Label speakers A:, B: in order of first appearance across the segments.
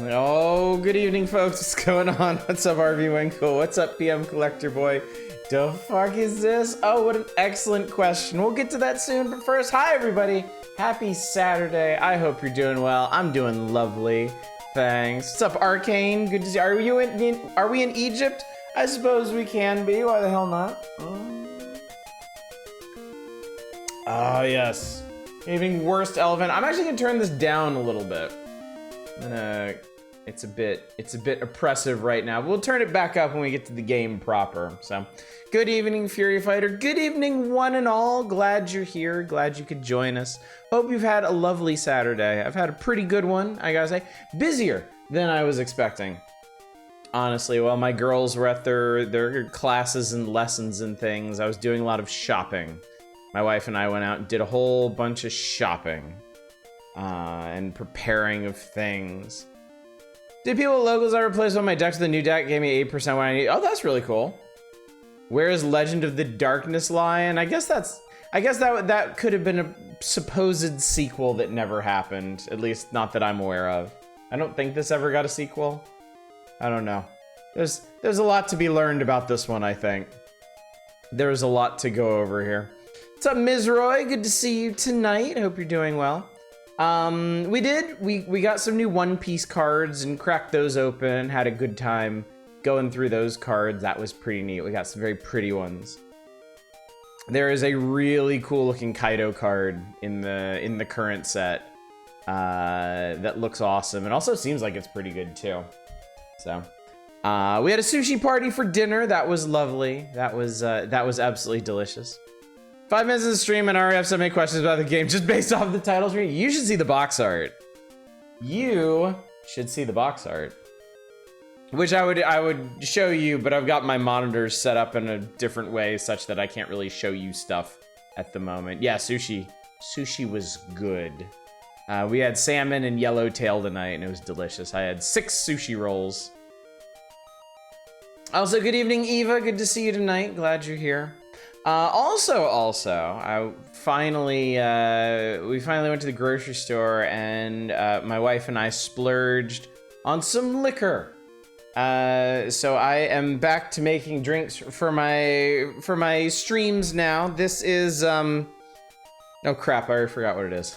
A: Oh, good evening, folks. What's going on? What's up, RV Winkle? What's up, PM Collector Boy? The fuck is this? Oh, what an excellent question. We'll get to that soon, but first, hi, everybody. Happy Saturday. I hope you're doing well. I'm doing lovely. Thanks. What's up, Arcane? Good to see you. Are we in Egypt? I suppose we can be. Why the hell not? Oh, yes. Evening, worst elephant. I'm actually gonna turn this down a little bit. It's a bit oppressive right now. We'll turn it back up when we get to the game proper. So, good evening, Fury Fighter. Good evening, one and all. Glad you're here. Glad you could join us. Hope you've had a lovely Saturday. I've had a pretty good one, I gotta say. Busier than I was expecting. Honestly, while my girls were at their classes and lessons and things, I was doing a lot of shopping. My wife and I went out and did a whole bunch of shopping. And preparing of things. Did people with logos I replaced on my decks with a new deck? Gave me 8% when I need. Oh, that's really cool. Where is Legend of the Darkness Lion? I guess that could have been a supposed sequel that never happened. At least not that I'm aware of. I don't think this ever got a sequel. I don't know. There's a lot to be learned about this one, I think. There's a lot to go over here. What's up, Ms. Roy? Good to see you tonight. Hope you're doing well. We got some new One Piece cards and cracked those open, had a good time going through those cards. That was pretty neat. We got some very pretty ones. There is a really cool looking Kaido card in the current set that looks awesome and also seems like it's pretty good too. So we had a sushi party for dinner. That was lovely. That was absolutely delicious. 5 minutes of the stream and I already have so many questions about the game just based off the title screen. You should see the box art. You should see the box art. Which I would show you, but I've got my monitors set up in a different way such that I can't really show you stuff at the moment. Yeah, sushi. Sushi was good. We had salmon and yellowtail tonight and it was delicious. I had 6 sushi rolls. Also, good evening, Eva. Good to see you tonight. Glad you're here. Also, I finally, we finally went to the grocery store and, my wife and I splurged on some liquor. So I am back to making drinks for my streams now. This is, oh crap, I already forgot what it is.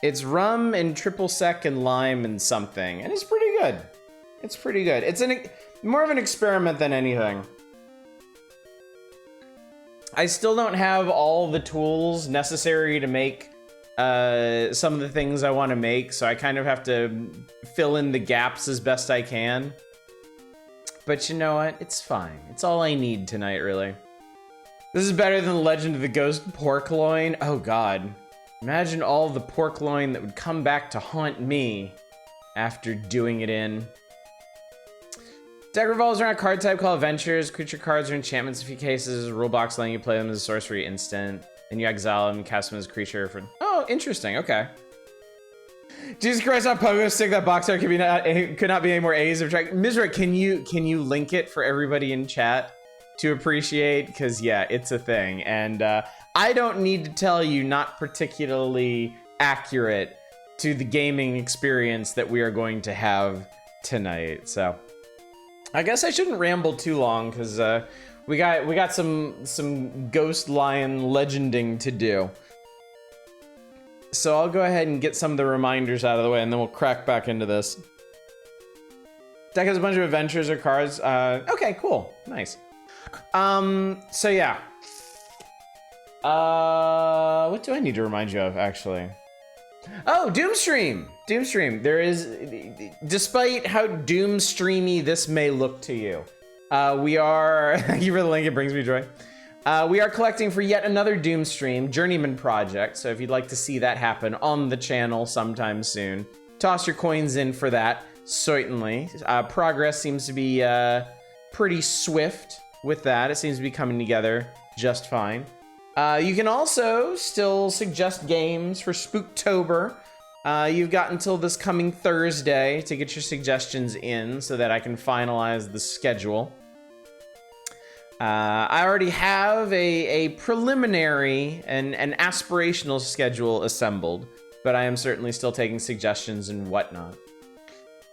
A: It's rum and triple sec and lime and something, and it's pretty good. It's pretty good. It's more of an experiment than anything. I still don't have all the tools necessary to make some of the things I want to make, so I kind of have to fill in the gaps as best I can. But you know what? It's fine. It's all I need tonight, really. This is better than the Legend of the Ghost pork loin. Oh god. Imagine all the pork loin that would come back to haunt me after doing it in. Deck revolves around a card type called Adventures. Creature cards or enchantments in a few cases. Rule box letting you play them as a sorcery instant. And you exile them and cast them as a creature for... Oh, interesting. Okay. Jesus Christ on Pogo Stick. That box art could not be any more A's of track. Mizra, can you link it for everybody in chat to appreciate? Because yeah, it's a thing. And I don't need to tell you, not particularly accurate to the gaming experience that we are going to have tonight. So... I guess I shouldn't ramble too long because we got some Ghost Lion legending to do. So I'll go ahead and get some of the reminders out of the way and then we'll crack back into this. Deck has a bunch of adventures or cards. Okay, cool, nice. So yeah. What do I need to remind you of actually? Oh, Doomstream! Doomstream. There is, despite how Doomstreamy this may look to you, we are, thank you for the link, it brings me joy. We are collecting for yet another Doomstream Journeyman project, so if you'd like to see that happen on the channel sometime soon, toss your coins in for that, certainly. Progress seems to be pretty swift with that. It seems to be coming together just fine. You can also still suggest games for Spooktober. You've got until this coming Thursday to get your suggestions in so that I can finalize the schedule. I already have a preliminary and an aspirational schedule assembled. but I am certainly still taking suggestions and whatnot.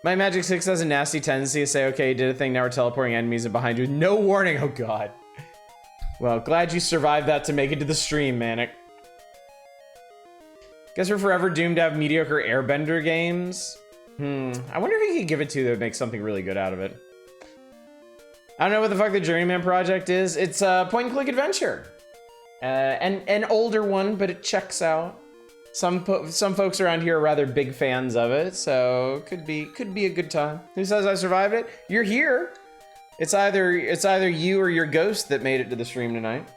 A: My Magic 6 has a nasty tendency to say, okay, you did a thing, now we're teleporting enemies and behind you. No warning, oh god. Well, glad you survived that to make it to the stream, Manic. Guess we're forever doomed to have mediocre Airbender games. I wonder if he could give it to you that would make something really good out of it. I don't know what the fuck the Journeyman project is. It's a point-and-click adventure. An older one, but it checks out. Some folks around here are rather big fans of it, so could be a good time. Who says I survived it? You're here. It's either you or your ghost that made it to the stream tonight.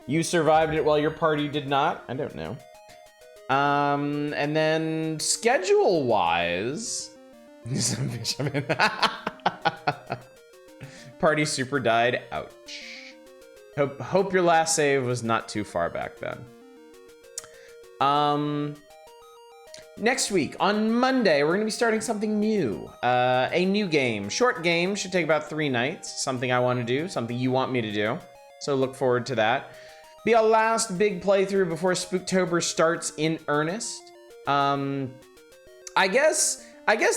A: You survived it while your party did not? I don't know. And then schedule-wise... Party super died. Ouch. Hope your last save was not too far back then. Next week, on Monday, we're gonna be starting something new. A new game. Short game, should take about 3 nights. Something I want to do, something you want me to do. So look forward to that. Be a last big playthrough before Spooktober starts in earnest. I guess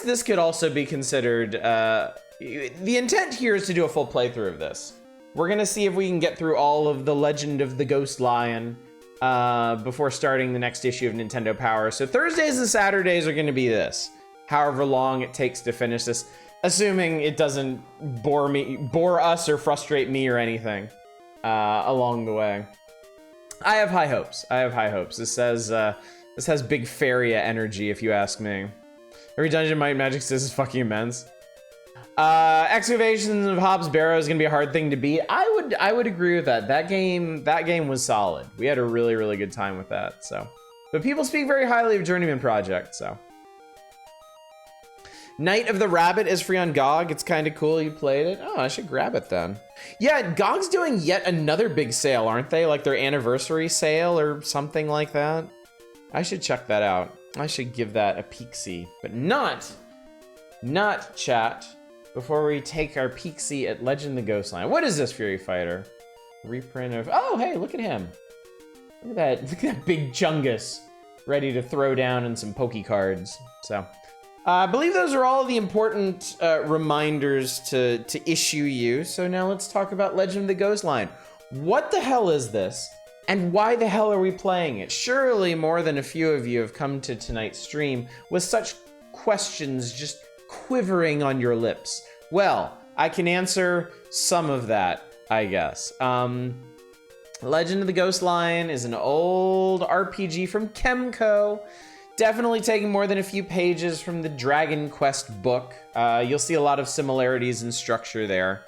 A: this could also be considered, the intent here is to do a full playthrough of this. We're gonna see if we can get through all of the Legend of the Ghost Lion before starting the next issue of Nintendo Power. So Thursdays and Saturdays are gonna be this, however long it takes to finish this, assuming it doesn't bore us or frustrate me or anything along the way. I have high hopes. This has big Faria energy, if you ask me. Every dungeon Might Magic says is fucking immense. Excavations of Hobbs Barrow is gonna be a hard thing to beat. I would agree with that. That game was solid. We had a really, really good time with that, so. But people speak very highly of Journeyman Project, so. Night of the Rabbit is free on GOG. It's kind of cool you played it. Oh, I should grab it then. Yeah, GOG's doing yet another big sale, aren't they? Like their anniversary sale or something like that. I should check that out. I should give that a peek-see, but not chat before we take our peek-see at Legend of the Ghost Lion. What is this, Fury Fighter? Reprint of, oh, hey, look at him. Look at that big Chungus ready to throw down in some Poke cards. So, I believe those are all the important reminders to issue you. So now let's talk about Legend of the Ghost Lion. What the hell is this? And why the hell are we playing it? Surely more than a few of you have come to tonight's stream with such questions just quivering on your lips. Well, I can answer some of that, I guess. Legend of the Ghost Lion is an old RPG from Kemco. Definitely taking more than a few pages from the Dragon Quest book. You'll see a lot of similarities in structure there.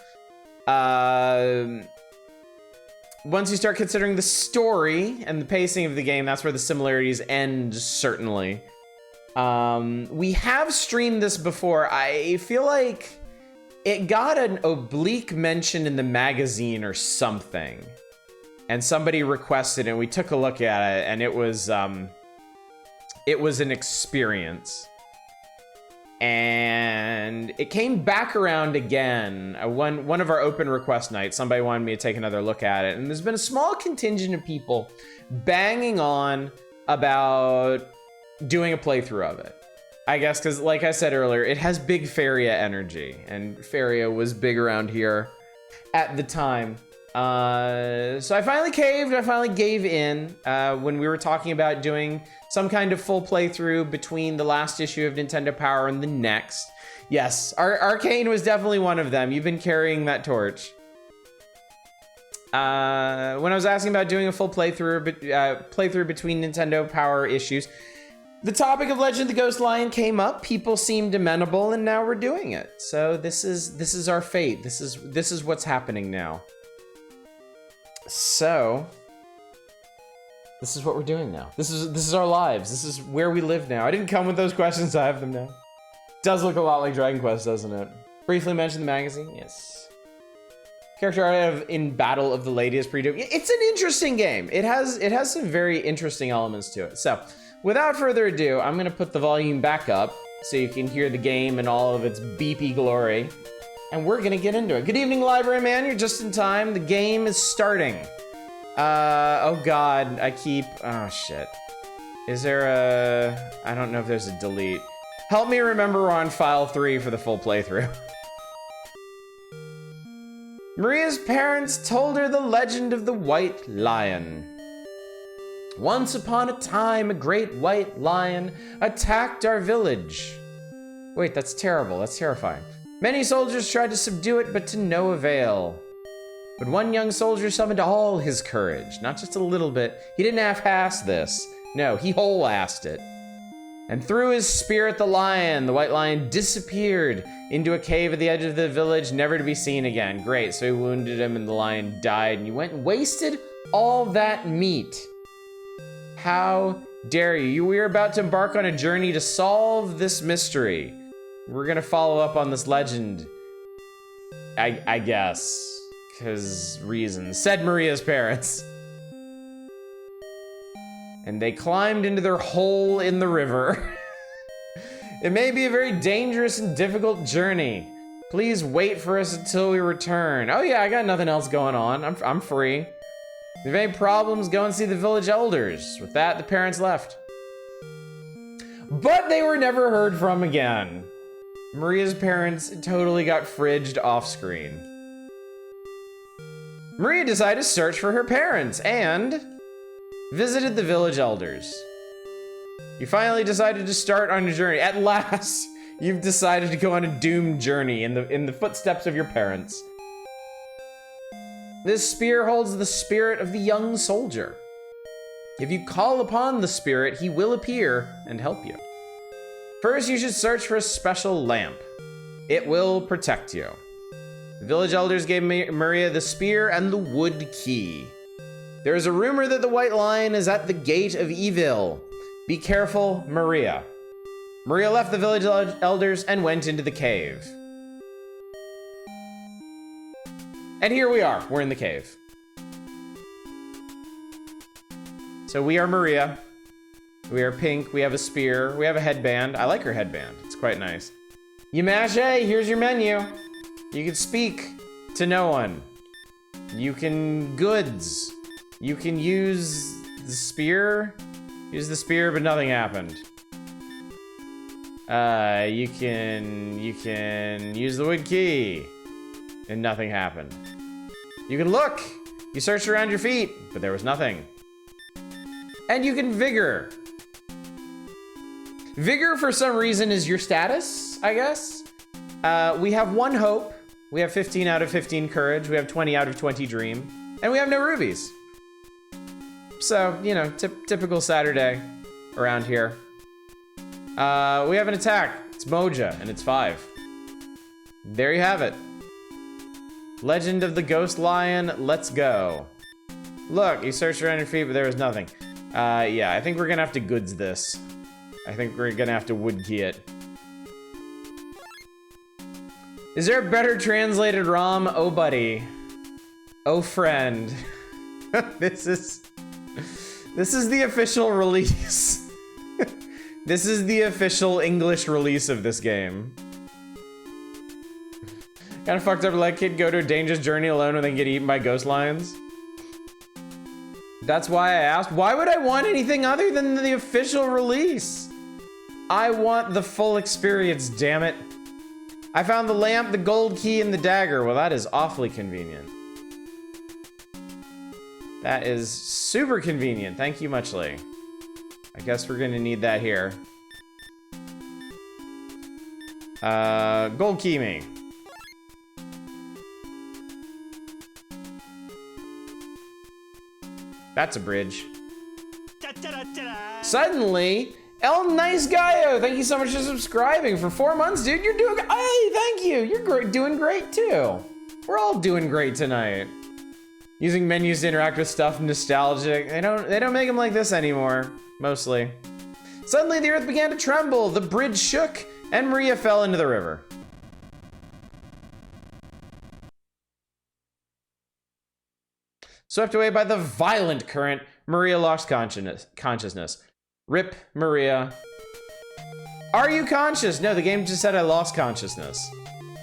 A: Once you start considering the story and the pacing of the game, that's where the similarities end, certainly. We have streamed this before. I feel like it got an oblique mention in the magazine or something. And somebody requested it, and we took a look at it, and it was an experience. And it came back around again. One of our open request nights, somebody wanted me to take another look at it. And there's been a small contingent of people banging on about doing a playthrough of it. I guess because, like I said earlier, it has big Faria energy. And Faria was big around here at the time. So I finally caved, I finally gave in when we were talking about doing some kind of full playthrough between the last issue of Nintendo Power and the next. Yes, Arcane was definitely one of them. You've been carrying that torch. When I was asking about doing a full playthrough between Nintendo Power issues, the topic of Legend of the Ghost Lion came up. People seemed amenable, and now we're doing it. So this is our fate. This is what's happening now. So, this is what we're doing now. This is our lives. This is where we live now. I didn't come with those questions. I have them now. Does look a lot like Dragon Quest, doesn't it? Briefly mention the magazine. Yes. Character art of In Battle of the Lady is pretty dope. It's an interesting game. It has some very interesting elements to it. So, without further ado, I'm gonna put the volume back up so you can hear the game in all of its beepy glory. And we're gonna get into it. Good evening, Library Man. You're just in time. The game is starting. Oh god, oh shit. Is there I don't know if there's a delete. Help me remember we're on file 3 for the full playthrough. Maria's parents told her the legend of the White Lion. Once upon a time, a great white lion attacked our village. Wait, that's terrible. That's terrifying. Many soldiers tried to subdue it, but to no avail. But one young soldier summoned all his courage, not just a little bit. He didn't half-ass this. No, he whole-assed it. And through his spear at the white lion disappeared into a cave at the edge of the village, never to be seen again. Great, so he wounded him and the lion died, and you went and wasted all that meat. How dare you? We are about to embark on a journey to solve this mystery. We're gonna follow up on this legend. I guess. Because reasons, said Maria's parents. And they climbed into their hole in the river. It may be a very dangerous and difficult journey. Please wait for us until we return. Oh yeah, I got nothing else going on. I'm free. If you have any problems, go and see the village elders. With that, the parents left. But they were never heard from again. Maria's parents totally got fridged off screen. Maria decided to search for her parents and visited the village elders. You finally decided to start on a journey. At last, you've decided to go on a doomed journey in the footsteps of your parents. This spear holds the spirit of the young soldier. If you call upon the spirit, he will appear and help you. First, you should search for a special lamp. It will protect you. The village elders gave Maria the spear and the wood key. There is a rumor that the White Lion is at the gate of evil. Be careful, Maria. Maria left the village elders and went into the cave. And here we are, we're in the cave. So we are Maria. We are pink, we have a spear, we have a headband. I like her headband, it's quite nice. Yamache, here's your menu. You can speak to no one. You can goods. You can use the spear. Use the spear, but nothing happened. You can use the wood key, and nothing happened. You can look. You searched around your feet, but there was nothing. And you can vigor. Vigor, for some reason, is your status, I guess. We have 1 hope. We have 15 out of 15 courage. We have 20 out of 20 dream. And we have no rubies. So, you know, typical Saturday around here. We have an attack. It's Moja, and it's 5. There you have it. Legend of the Ghost Lion, let's go. Look, you searched around your feet, but there was nothing. Yeah, I think we're gonna have to goods this. I think we're gonna have to wood key it. Is there a better translated ROM? Oh, buddy. Oh, friend. This is the official release. This is the official English release of this game. Kinda fucked up to let a kid go to a dangerous journey alone when they get eaten by ghost lions. That's why I asked, why would I want anything other than the official release? I want the full experience, damn it. I found the lamp, the gold key, and the dagger. Well, that is awfully convenient. That is super convenient. Thank you, Muchly. I guess we're gonna need that here. Gold key me. That's a bridge. Suddenly, El Nice Gaio, thank you so much for subscribing for 4 months, dude. You're doing, hey, thank you. You're doing great too. We're all doing great tonight. Using menus to interact with stuff, nostalgic. They don't make them like this anymore, mostly. Suddenly the earth began to tremble, the bridge shook, and Maria fell into the river. Swept away by the violent current, Maria lost consciousness. Rip, Maria. Are you conscious? No, the game just said I lost consciousness.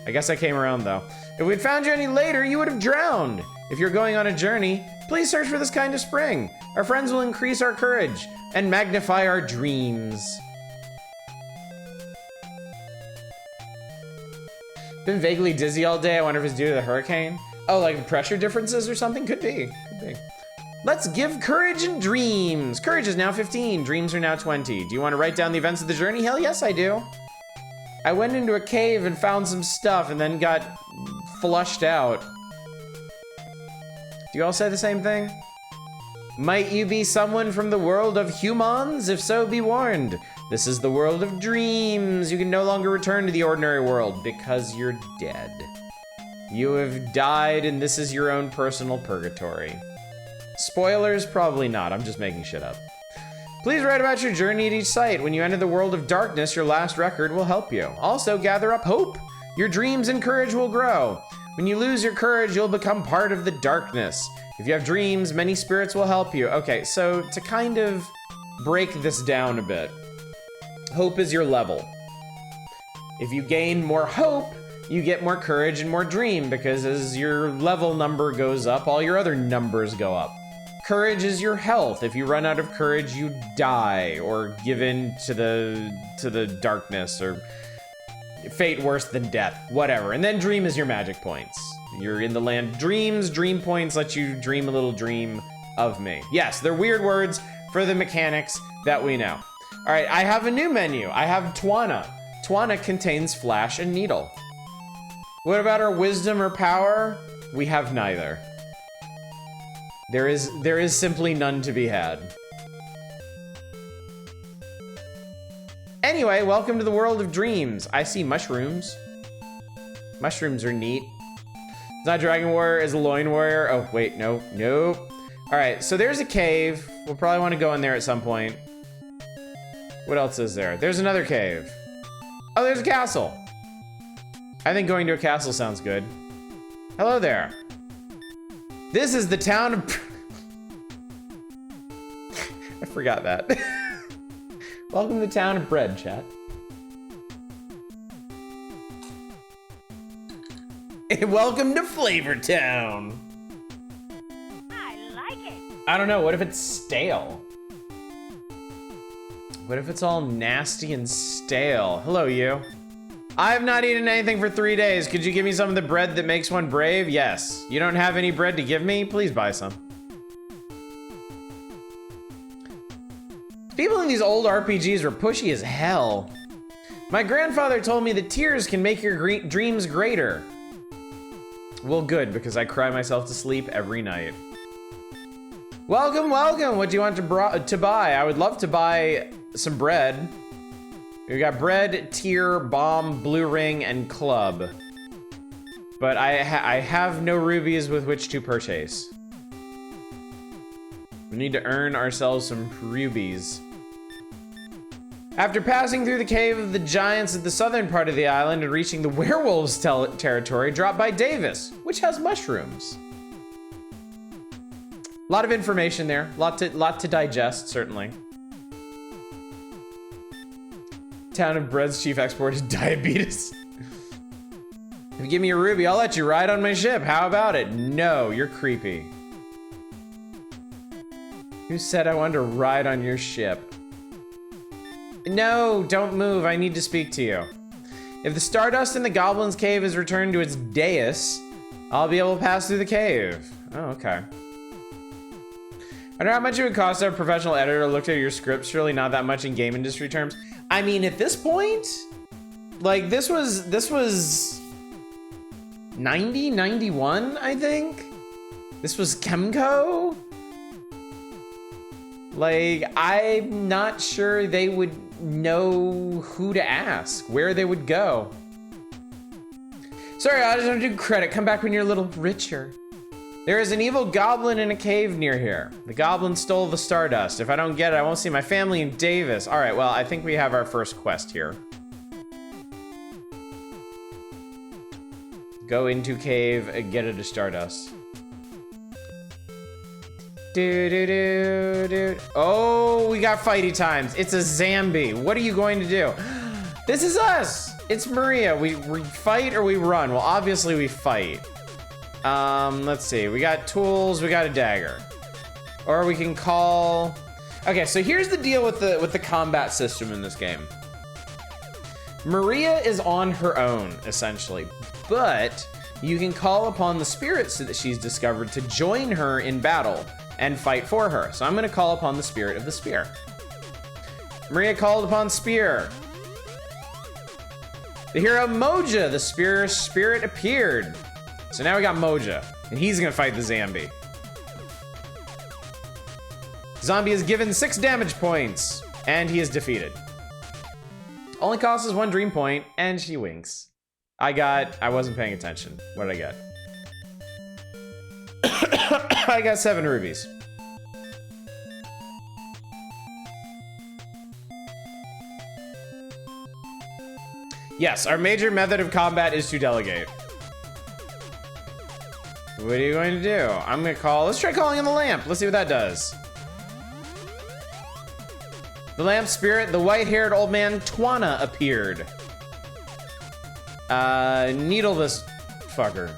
A: I guess I came around though. If we'd found you any later, you would have drowned. If you're going on a journey, please search for this kind of spring. Our friends will increase our courage and magnify our dreams. Been vaguely dizzy all day. I wonder if it's due to the hurricane. Oh, like pressure differences or something? Could be. Let's give courage and dreams. Courage is now 15, dreams are now 20. Do you want to write down the events of the journey? Hell yes, I do. I went into a cave and found some stuff and then got flushed out. Do you all say the same thing? Might you be someone from the world of humans? If so, be warned. This is the world of dreams. You can no longer return to the ordinary world because you're dead. You have died and this is your own personal purgatory. Spoilers? Probably not. I'm just making shit up. Please write about your journey at each site. When you enter the world of darkness, your last record will help you. Also, gather up hope. Your dreams and courage will grow. When you lose your courage, you'll become part of the darkness. If you have dreams, many spirits will help you. Okay, so to kind of break this down a bit, hope is your level. If you gain more hope, you get more courage and more dream, because as your level number goes up, all your other numbers go up. Courage is your health. If you run out of courage, you die or give in to the darkness or fate worse than death, whatever. And then dream is your magic points. You're in the land of dreams. Dream points let you dream a little dream of me. Yes, they're weird words for the mechanics that we know. All right, I have a new menu. I have Twana. Twana contains flash and needle. What about our wisdom or power? We have neither. There is simply none to be had. Anyway, welcome to the world of dreams. I see mushrooms. Mushrooms are neat. It's not Dragon Warrior, it's a Loin Warrior. Oh, wait, no, nope. All right, so there's a cave. We'll probably want to go in there at some point. What else is there? There's another cave. Oh, there's a castle. I think going to a castle sounds good. Hello there. This is the town of... I forgot that. Welcome to the town of Bread, chat. Welcome to Flavor Town.
B: I like it.
A: I don't know, what if it's stale? What if it's all nasty and stale? Hello, you. I have not eaten anything for 3 days. Could you give me some of the bread that makes one brave? Yes. You don't have any bread to give me? Please buy some. People in these old RPGs were pushy as hell. My grandfather told me that tears can make your dreams greater. Well, good, because I cry myself to sleep every night. Welcome, welcome. What do you want to buy? I would love to buy some bread. We got bread, tier, bomb, blue ring, and club. But I have no rubies with which to purchase. We need to earn ourselves some rubies. After passing through the cave of the giants at the southern part of the island and reaching the werewolves' territory, drop by Davis, which has mushrooms. A lot of information there, lot to digest, certainly. Town of Bread's chief export is diabetes. If you give me a ruby, I'll let you ride on my ship. How about it? No, you're creepy. Who said I wanted to ride on your ship? No, don't move. I need to speak to you. If the stardust in the goblin's cave is returned to its dais, I'll be able to pass through the cave. Oh, okay. I wonder how much it would cost to have a professional editor looked at your script. Surely not that much in game industry terms. I mean, at this point, like this was 90, 91, I think. This was Kemco. Like, I'm not sure they would know who to ask, where they would go. Sorry, I just want to do credit. Come back when you're a little richer. There is an evil goblin in a cave near here. The goblin stole the stardust. If I don't get it, I won't see my family in Davis. All right, well, I think we have our first quest here. Go into cave and get it to stardust. Oh, we got fighty times. It's a Zambi. What are you going to do? This is us. It's Maria. We fight or we run? Well, obviously we fight. Let's see. We got tools, we got a dagger. Or we can call... Okay, so here's the deal with the combat system in this game. Maria is on her own, essentially. But you can call upon the spirits that she's discovered to join her in battle and fight for her. So I'm gonna call upon the spirit of the spear. Maria called upon spear. The hero Moja, the spear spirit appeared. So now we got Moja, and he's gonna fight the zombie. Zombie is given 6 damage points, and he is defeated. Only costs us 1 dream point, and she winks. I wasn't paying attention. What did I get? I got 7 rubies. Yes, our major method of combat is to delegate. What are you going to do? I'm gonna call, let's try calling in the lamp. Let's see what that does. The lamp spirit, the white-haired old man Twana appeared. Needle this fucker.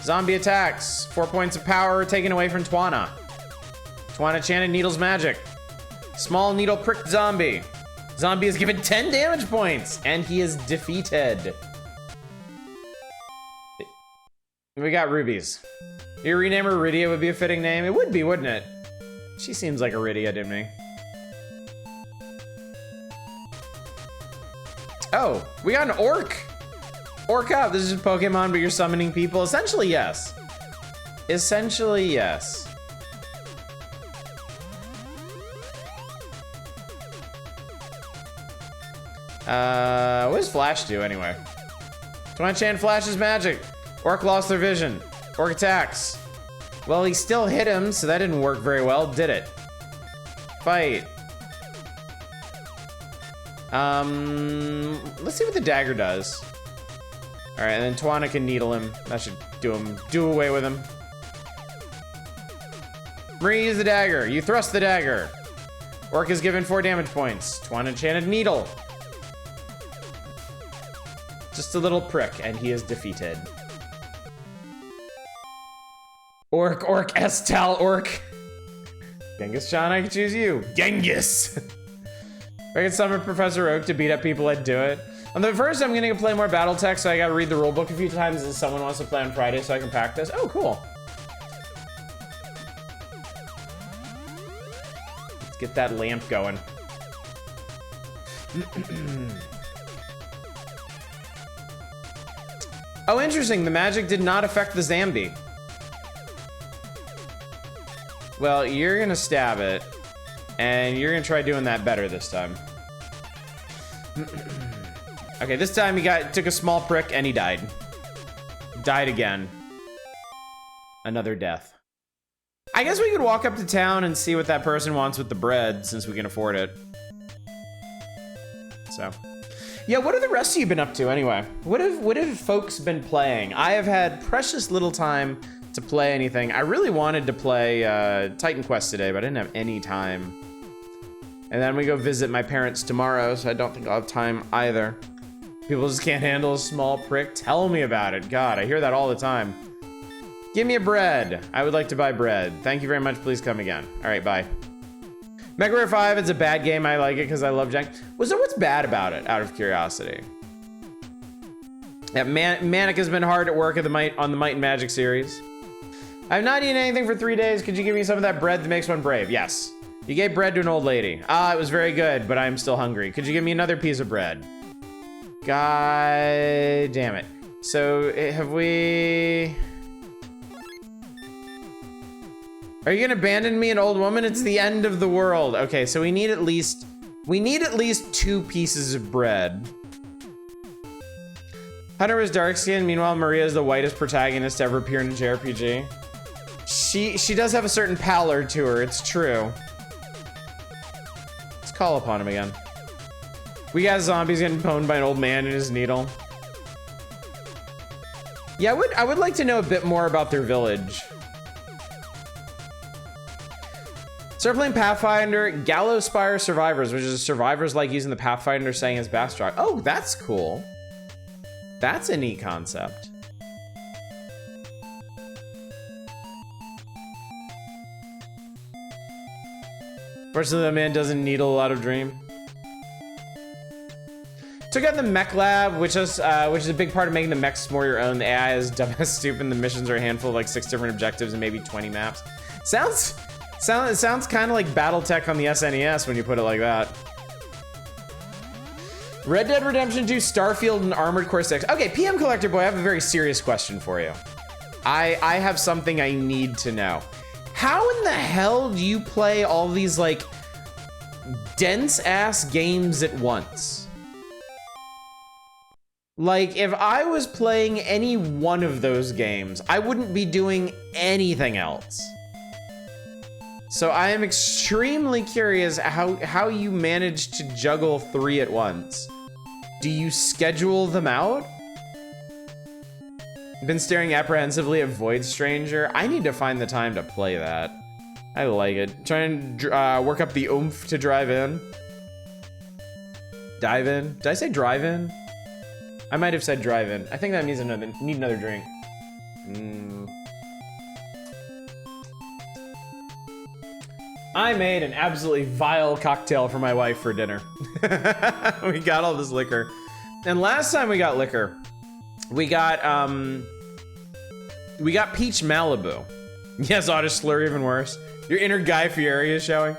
A: Zombie attacks. 4 points of power taken away from Twana. Twana chanted Needle's magic. Small needle pricked zombie. Zombie is given 10 damage points, and he is defeated. We got rubies. Your rename her Rydia would be a fitting name. It would be, wouldn't it? She seems like a Rydia to me. Oh, we got an orc. Orc up. This is just Pokemon, but you're summoning people. Essentially, yes. Essentially, yes. What does Flash do anyway? Twana chant Flash's magic. Orc lost their vision. Orc attacks. Well, he still hit him, so that didn't work very well, did it? Fight. Let's see what the dagger does. All right, and then Twana can needle him. That should do away with him. Marie, use the dagger. You thrust the dagger. Orc is given 4 damage points. Twana chanted needle. Just a little prick, and he is defeated. Orc, Estal, orc. Genghis-chan, I can choose you. Genghis. If I could summon Professor Oak to beat up people, I'd do it. On the first, I'm gonna play more Battletech, so I gotta read the rulebook a few times, and someone wants to play on Friday so I can practice. Oh, cool. Let's get that lamp going. Oh, interesting. The magic did not affect the zombie. Well, you're gonna stab it, and you're gonna try doing that better this time. Okay, this time he took a small prick and he died. Died again. Another death. I guess we could walk up to town and see what that person wants with the bread, since we can afford it. So, yeah, what have the rest of you been up to anyway? What have folks been playing? I have had precious little time to play anything. I really wanted to play Titan Quest today, but I didn't have any time. And then we go visit my parents tomorrow, so I don't think I'll have time either. People just can't handle a small prick. Tell me about it. God, I hear that all the time. Give me a bread. I would like to buy bread. Thank you very much. Please come again. All right, bye. MechWarrior 5, it's a bad game. I like it because I love Jank. What's bad about it, out of curiosity? Yeah, Manic has been hard at work on the Might and Magic series. I've not eaten anything for 3 days. Could you give me some of that bread that makes one brave? Yes. You gave bread to an old lady. Ah, it was very good, but I'm still hungry. Could you give me another piece of bread? God damn it. So, have we... Are you gonna abandon me, an old woman? It's the end of the world. Okay, so we need at least 2 pieces of bread. Hunter is dark skinned, meanwhile Maria is the whitest protagonist to ever appear in a JRPG. She does have a certain pallor to her, it's true. Let's call upon him again. We got zombies getting pwned by an old man and his needle. Yeah, I would like to know a bit more about their village. Start playing Pathfinder, Gallowspire Survivors, which is survivors like using the Pathfinder saying as Bastrop. Oh, that's cool. That's a neat concept. Fortunately, that man doesn't need a lot of dream. Took out the mech lab, which is a big part of making the mechs more your own. The AI is dumb as stupid. The missions are a handful of like 6 different objectives and maybe 20 maps. Sounds kind of like BattleTech on the SNES when you put it like that. Red Dead Redemption 2, Starfield, and Armored Core 6. Okay, PM Collector Boy, I have a very serious question for you. I have something I need to know. How in the hell do you play all these like dense ass games at once? Like, if I was playing any one of those games, I wouldn't be doing anything else. So I am extremely curious how you manage to juggle 3 at once. Do you schedule them out? Been staring apprehensively at Void Stranger. I need to find the time to play that. I like it. Trying to work up the oomph to drive in. Dive in? Did I say drive in? I might have said drive in. I think that means need another drink. I made an absolutely vile cocktail for my wife for dinner. We got all this liquor. And last time we got liquor, we got Peach Malibu. Yes, Auto Slur, even worse. Your inner Guy Fieri is showing.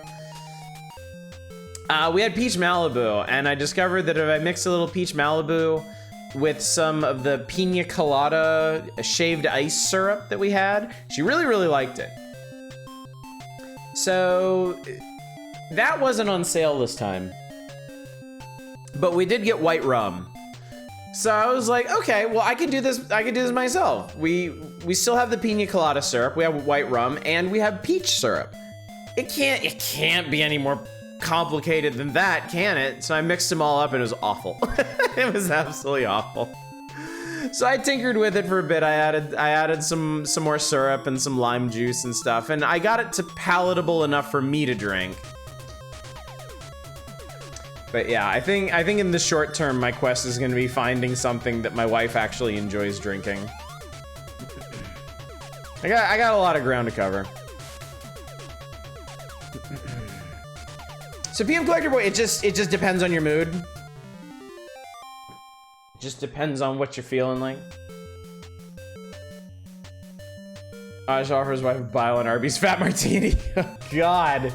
A: We had Peach Malibu, and I discovered that if I mix a little Peach Malibu with some of the Pina Colada shaved ice syrup that we had, she really, really liked it. So that wasn't on sale this time, but we did get white rum. So I was like, okay, well, I can do this myself. We still have the Pina Colada syrup, we have white rum, and we have peach syrup. It can't be any more complicated than that, can it? So I mixed them all up and it was awful. It was absolutely awful. So I tinkered with it for a bit. I added some more syrup and some lime juice and stuff, and I got it to palatable enough for me to drink. But yeah, I think in the short term, my quest is gonna be finding something that my wife actually enjoys drinking. I got a lot of ground to cover. So PM Collector Boy, it just depends on your mood. It just depends on what you're feeling like. Ash offers wife a bile and Arby's Fat Martini. Oh God.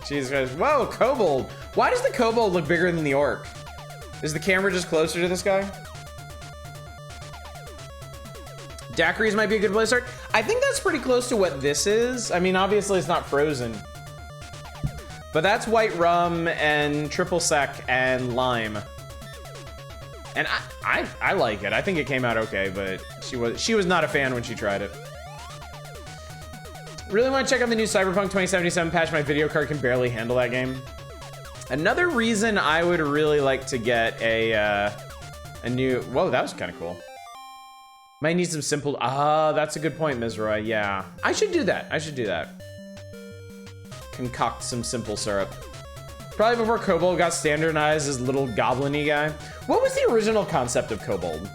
A: Jesus Christ. Whoa, Kobold. Why does the Kobold look bigger than the Orc? Is the camera just closer to this guy? Daiquiris might be a good place to start. I think that's pretty close to what this is. I mean, obviously it's not frozen. But that's white rum and triple sec and lime. And I like it. I think it came out okay, but she was not a fan when she tried it. Really want to check out the new Cyberpunk 2077 patch. My video card can barely handle that game. Another reason I would really like to get a new... Whoa, that was kind of cool. Might need some simple... that's a good point, Mizroy. Yeah, I should do that. Concoct some simple syrup. Probably before Kobold got standardized as little goblin-y guy. What was the original concept of Kobold?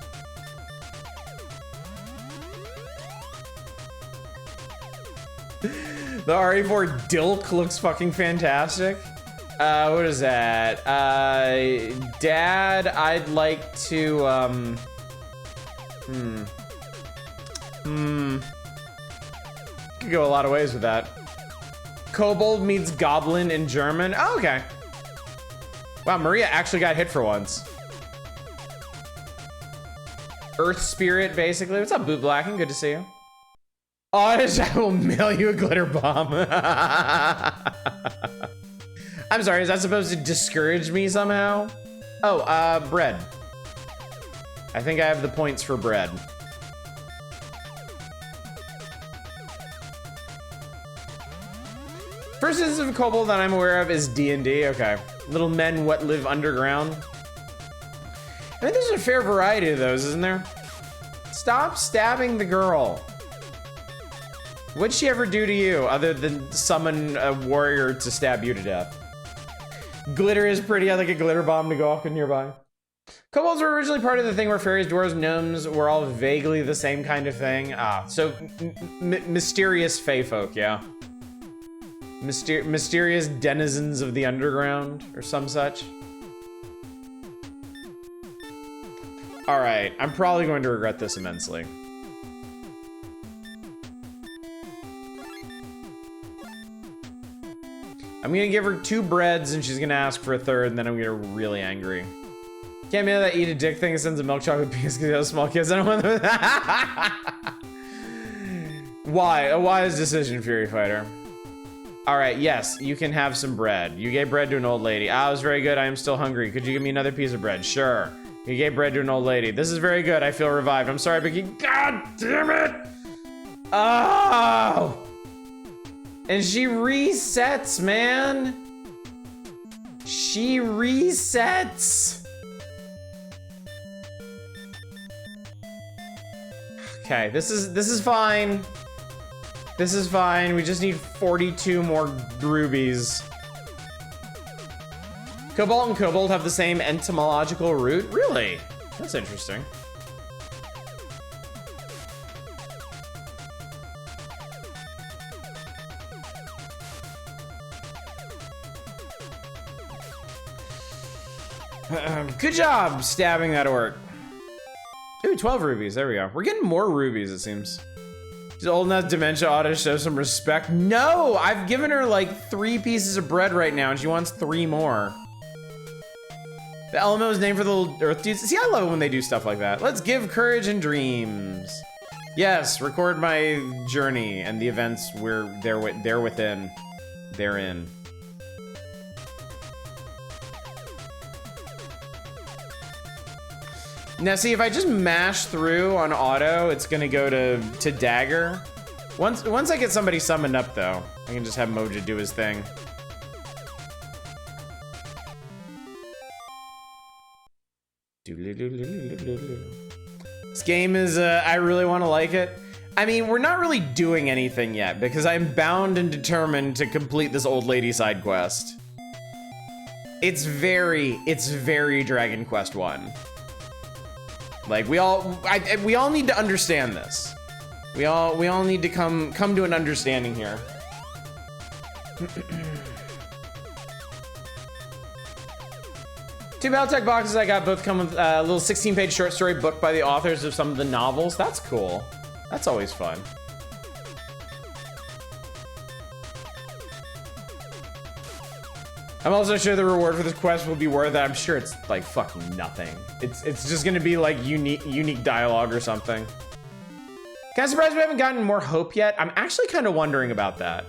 A: The RE4 Dilk looks fucking fantastic. What is that? Dad, I'd like to, Could go a lot of ways with that. Kobold means goblin in German. Oh, okay. Wow, Maria actually got hit for once. Earth Spirit, basically. What's up, Boot Blacken? Good to see you. Honest, I will mail you a glitter bomb. I'm sorry, is that supposed to discourage me somehow? Oh, bread. I think I have the points for bread. First instance of Kobold that I'm aware of is D&D. Okay. Little men what live underground. I think there's a fair variety of those, isn't there? Stop stabbing the girl. What'd she ever do to you other than summon a warrior to stab you to death? Glitter is pretty. I'd like a glitter bomb to go off nearby. Kobolds were originally part of the thing where fairies, dwarves, gnomes were all vaguely the same kind of thing. So mysterious fae folk, yeah. Mysterious denizens of the underground or some such. All right, I'm probably going to regret this immensely. I'm gonna give her 2 breads and she's gonna ask for a 3rd, and then I'm gonna get really angry. Can't be that eat a dick thing that sends a milk chocolate piece because you have small kids. I don't want them. Why? A wise decision, Fury Fighter. All right, yes, you can have some bread. You gave bread to an old lady. Ah, it was very good. I am still hungry. Could you give me another piece of bread? Sure. You gave bread to an old lady. This is very good. I feel revived. I'm sorry, Vicky. God damn it! Oh! And she resets, man. She resets. Okay, this is fine. This is fine. We just need 42 more rubies. Cobalt and Kobold have the same etymological root? Really? That's interesting. Good job stabbing that orc. Ooh, 12 rubies. There we go. We're getting more rubies, it seems. She's old enough dementia ought to show some respect. No! I've given her like 3 pieces of bread right now and she wants 3 more. The Elmo is named for the little earth dudes. See, I love it when they do stuff like that. Let's give courage and dreams. Yes, record my journey and the events we're therein. Now see, if I just mash through on auto, it's gonna go to Dagger. Once I get somebody summoned up though, I can just have Moja do his thing. This game is, I really want to like it. I mean, we're not really doing anything yet because I'm bound and determined to complete this old lady side quest. It's very Dragon Quest 1. Like we all need to understand this. We all need to come to an understanding here. 2 Battletech boxes I got both come with a little 16-page short story book by the authors of some of the novels. That's cool. That's always fun. I'm also sure the reward for this quest will be worth it. I'm sure it's like fucking nothing. It's just gonna be like unique dialogue or something. Kind of surprised we haven't gotten more hope yet. I'm actually kind of wondering about that.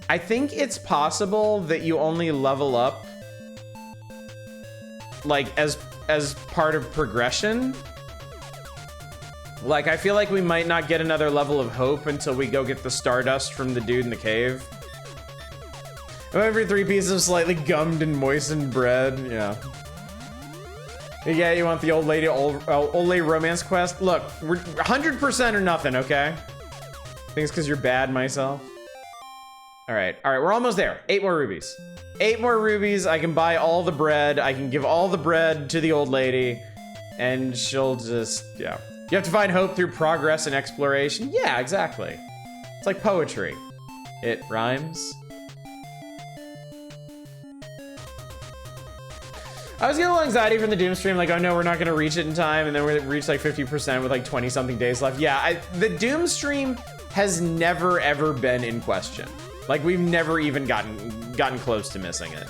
A: I think it's possible that you only level up like as part of progression. Like I feel like we might not get another level of hope until we go get the Stardust from the dude in the cave. Every 3 pieces of slightly gummed and moistened bread, yeah. Yeah, you want the old lady romance quest? Look, we're 100% or nothing, okay? I think it's because you're bad myself. All right, we're almost there. 8 more rubies. 8 more rubies, I can buy all the bread. I can give all the bread to the old lady and she'll just, yeah. You have to find hope through progress and exploration. Yeah, exactly. It's like poetry. It rhymes. I was getting a little anxiety from the Doom stream, like, oh no, we're not gonna reach it in time, and then we reach like 50% with like 20-something days left. Yeah, the Doom stream has never ever been in question. Like, we've never even gotten close to missing it.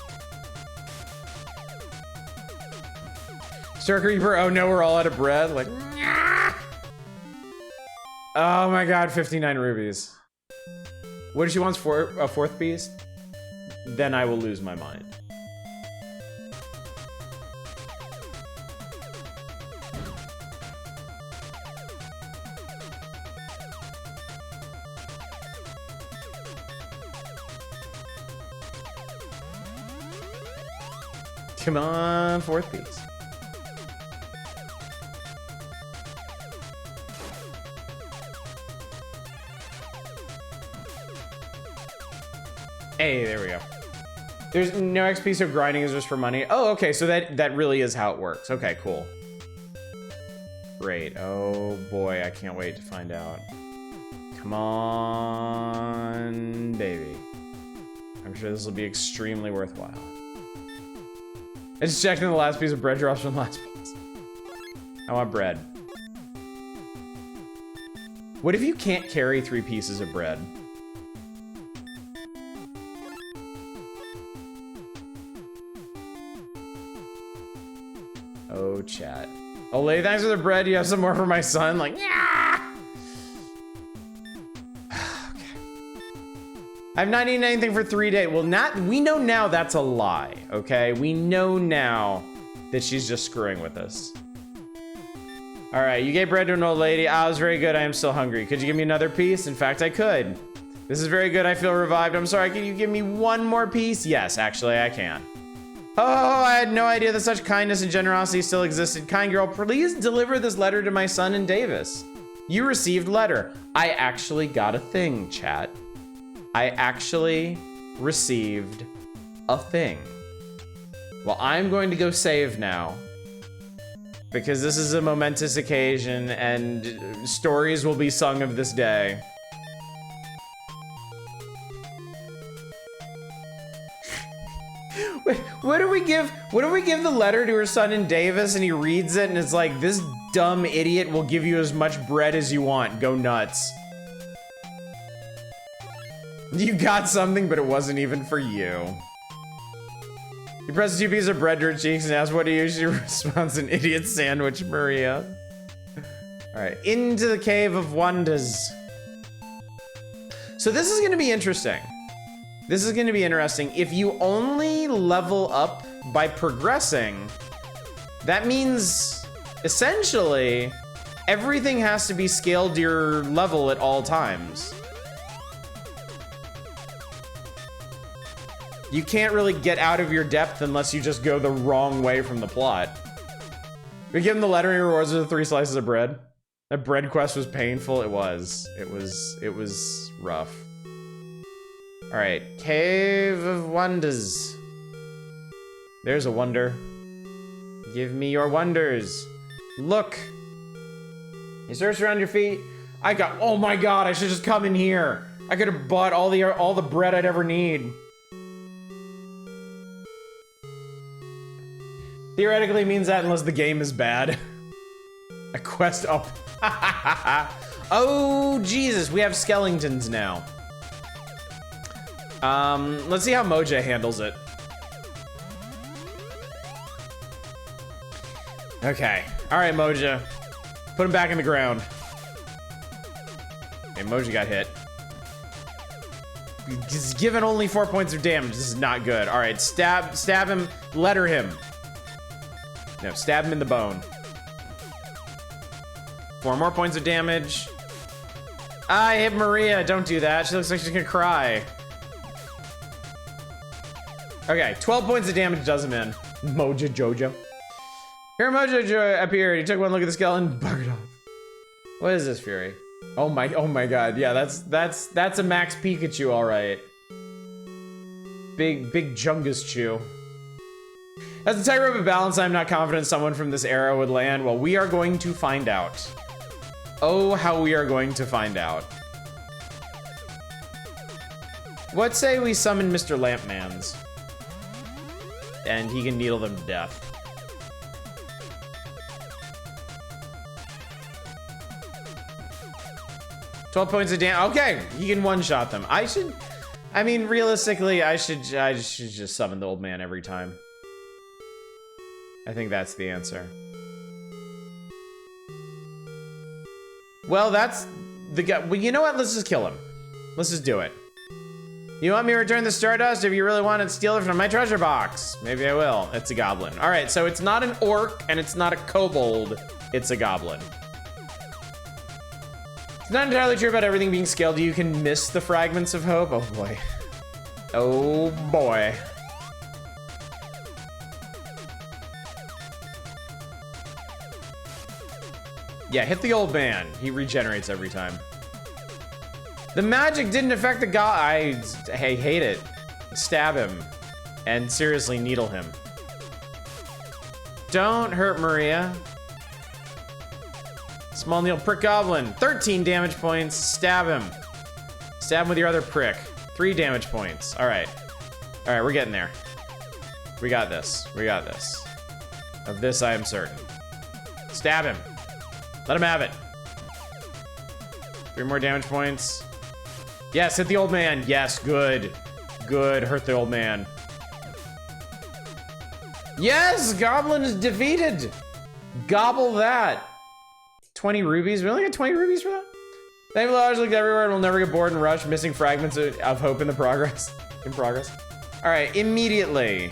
A: Stark Reaper, oh no, we're all out of bread. Like, nyah! Oh my god, 59 rubies. What if she wants a 4th piece? Then I will lose my mind. Come on, 4th piece. Hey, there we go. There's no XP, so grinding is just for money. Oh, okay, so that really is how it works. Okay, cool. Great. Oh boy, I can't wait to find out. Come on, baby. I'm sure this will be extremely worthwhile. I just checked in the last piece of bread drops from the last box. I want bread. What if you can't carry 3 pieces of bread? Oh, chat. Oh, lady, thanks for the bread. You have some more for my son? Like, yeah! Okay. I've not eaten anything for 3 days. Well, we know now that's a lie, okay? We know now that she's just screwing with us. All right, you gave bread to an old lady. Ah, it was very good. I am still hungry. Could you give me another piece? In fact, I could. This is very good. I feel revived. I'm sorry. Can you give me one more piece? Yes, actually, I can. Oh, I had no idea that such kindness and generosity still existed. Kind girl, please deliver this letter to my son in Davis. You received letter. I actually got a thing, chat. I actually received a thing. Well, I'm going to go save now, because this is a momentous occasion and stories will be sung of this day. What do we give the letter to her son in Davis and he reads it and it's like, this dumb idiot will give you as much bread as you want. Go nuts. You got something, but it wasn't even for you. He presses 2 pieces of bread to her cheeks and asks what he usually responds, an idiot sandwich, Maria. All right, into the Cave of Wonders. So this is gonna be interesting. This is gonna be interesting. If you only level up by progressing, that means essentially everything has to be scaled to your level at all times. You can't really get out of your depth unless you just go the wrong way from the plot. We give him the letter and he rewards with 3 slices of bread. That bread quest was painful. It was rough. All right, Cave of Wonders. There's a wonder. Give me your wonders. Look. You search around your feet. Oh my God, I should just come in here. I could have bought all the bread I'd ever need. Theoretically means that unless the game is bad. A quest up. Oh, Jesus, we have skeletons now. Let's see how Moja handles it. Okay, all right, Moja. Put him back in the ground. Okay, Moja got hit. He's given only 4 points of damage. This is not good. All right, stab him, letter him. No, stab him in the bone. 4 more points of damage. I hit Maria. Don't do that. She looks like she's gonna cry. Okay, 12 points of damage does him in. Moja Jojo. Here, Moja appeared. He took one look at the skeleton and buggered off. What is this, Fury? Oh my God. Yeah, that's a Max Pikachu, all right. Big Jungus Chew. As a tightrope of balance, I'm not confident someone from this era would land. Well, we are going to find out. Oh, how we are going to find out. What say we summon Mr. Lampmans? And he can needle them to death. $12 points of damage. Okay, he can one-shot them. I mean, realistically, I should just summon the old man every time. I think that's the answer. Well, that's the guy. Well, you know what? Let's just kill him. Let's just do it. You want me to return the Stardust? If you really want it, steal it from my treasure box. Maybe I will. It's a goblin. All right, so it's not an orc and it's not a kobold. It's a goblin. It's not entirely true about everything being scaled. You can miss the fragments of hope. Oh boy. Oh boy. Yeah, hit the old man. He regenerates every time. The magic didn't affect the guy. I hate it. Stab him. And seriously, needle him. Don't hurt Maria. Small Needle Prick Goblin, 13 damage points. Stab him. Stab him with your other prick. 3 damage points. All right. All right, we're getting there. We got this. We got this. Of this, I am certain. Stab him. Let him have it. 3 more damage points. Yes, hit the old man. Yes, good. Good, hurt the old man. Yes, Goblin is defeated. Gobble that. 20 rubies? We only got 20 rubies for that? Thank you, Lodge looked everywhere and will never get bored and rush, missing fragments of hope in the progress. All right, immediately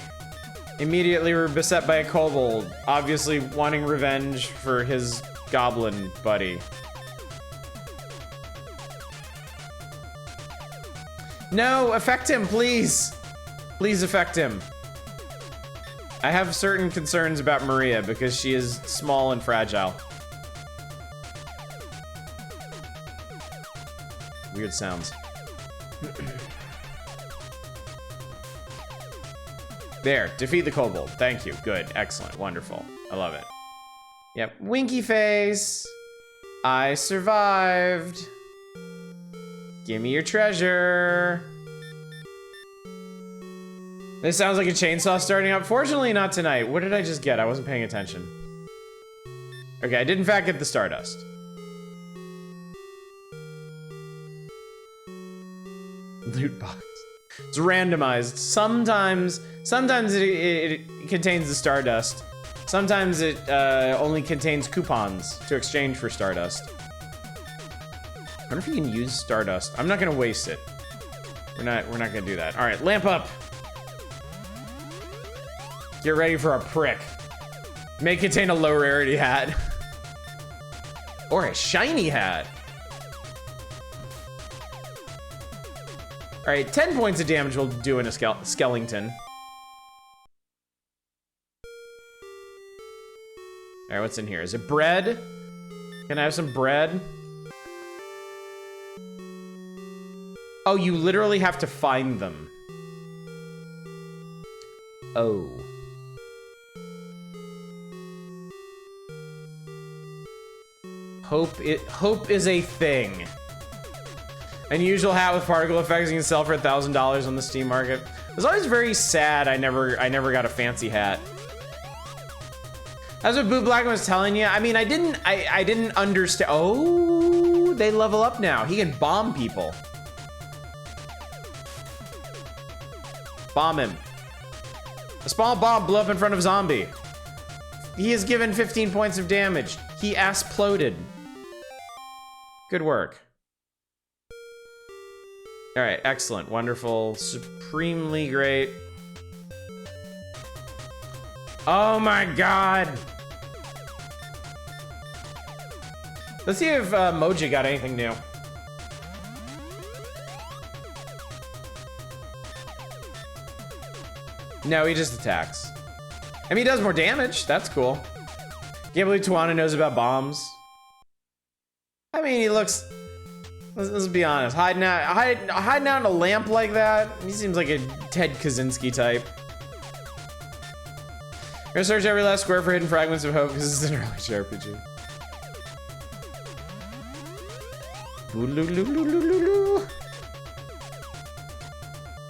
A: we're beset by a kobold, obviously wanting revenge for his goblin buddy. No, affect him, please. Please affect him. I have certain concerns about Maria because she is small and fragile. Weird sounds. There, defeat the kobold. Thank you. Good, excellent, wonderful. I love it. Yep, winky face. I survived. Give me your treasure. This sounds like a chainsaw starting up. Fortunately, not tonight. What did I just get? I wasn't paying attention. Okay, I did in fact get the Stardust. Loot box. It's randomized. Sometimes it contains the Stardust. Sometimes it only contains coupons to exchange for Stardust. I wonder if you can use Stardust. I'm not gonna waste it. We're not gonna do that. All right, lamp up. Get ready for a prick. May contain a low rarity hat. Or a shiny hat. All right, 10 points of damage will do in a skeleton. All right, what's in here? Is it bread? Can I have some bread? Oh, you literally have to find them. Oh. Hope is a thing. Unusual hat with particle effects you can sell for $1,000 on the Steam market. I was always very sad I never got a fancy hat. That's what Boo Black was telling you. I mean, I didn't understand. Oh, they level up now. He can bomb people. Bomb him. A small bomb blew up in front of Zombie. He is given 15 points of damage. He ass-ploded. Good work. All right, excellent, wonderful, supremely great. Oh my God. Let's see if Moji got anything new. No, he just attacks. I mean, he does more damage. That's cool. Can't believe Tawana knows about bombs. I mean, he looks. Let's be honest. Hiding out in a lamp like that. He seems like a Ted Kaczynski type. I'm gonna search every last square for hidden fragments of hope because this is an early JRPG.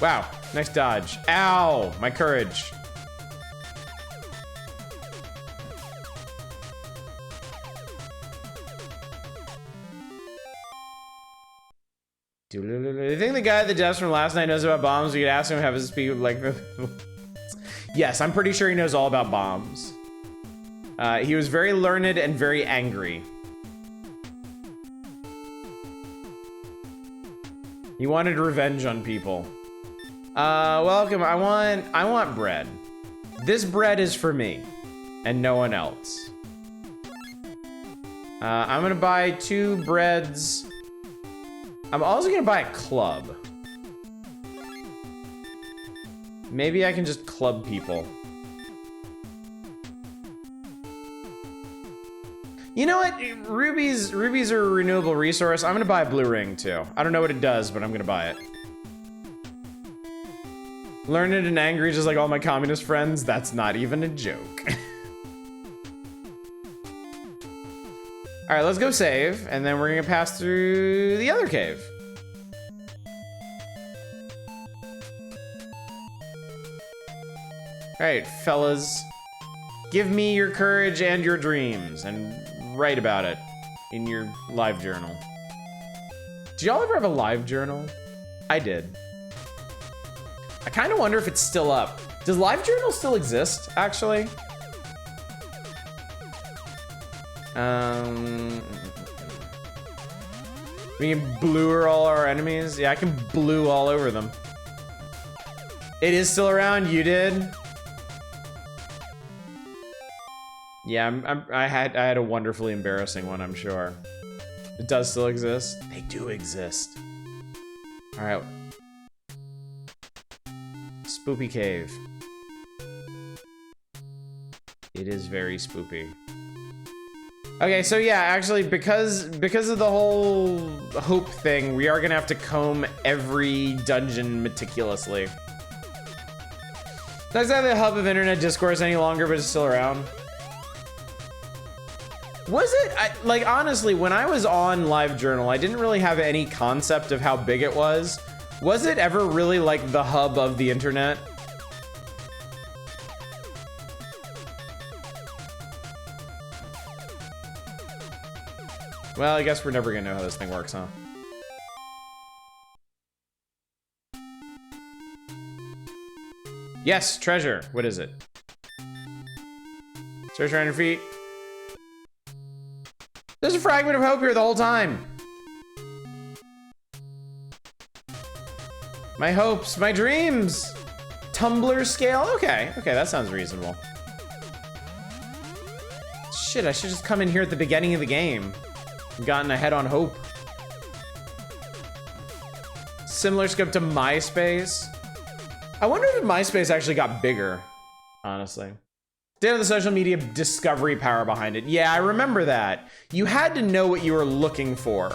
A: Wow, nice dodge. Ow, my courage. Do you think the guy at the desk from last night knows about bombs? We could ask him to have his speak like the. Yes, I'm pretty sure he knows all about bombs. He was very learned and very angry. He wanted revenge on people. Welcome. I want bread. This bread is for me and no one else. I'm gonna buy 2 breads. I'm also gonna buy a club. Maybe I can just club people. You know what? Rubies are a renewable resource. I'm gonna buy a blue ring too. I don't know what it does, but I'm gonna buy it. Learned and angry just like all my communist friends. That's not even a joke. All right, let's go save, and then we're gonna pass through the other cave. All right, fellas, give me your courage and your dreams, and write about it in your live journal. Did y'all ever have a live journal? I did. I kind of wonder if it's still up. Does live journal still exist, actually? We can blue all our enemies. Yeah, I can blue all over them. It is still around. You did. Yeah, I had a wonderfully embarrassing one, I'm sure. It does still exist. They do exist. All right. Spoopy Cave. It is very spoopy. Okay, so yeah, actually, because of the whole hope thing, we are gonna have to comb every dungeon meticulously. Not exactly a hub of internet discourse any longer, but it's still around. Was it? Like, honestly, when I was on LiveJournal, I didn't really have any concept of how big it was. Was it ever really like the hub of the internet? Well, I guess we're never gonna know how this thing works, huh? Yes, treasure. What is it? Search around your feet. There's a fragment of hope here the whole time. My hopes, my dreams. Tumblr scale. Okay, that sounds reasonable. Shit, I should just come in here at the beginning of the game. Gotten ahead on hope. Similar scope to MySpace. I wonder if MySpace actually got bigger, honestly. Data the social media discovery power behind it. Yeah, I remember that. You had to know what you were looking for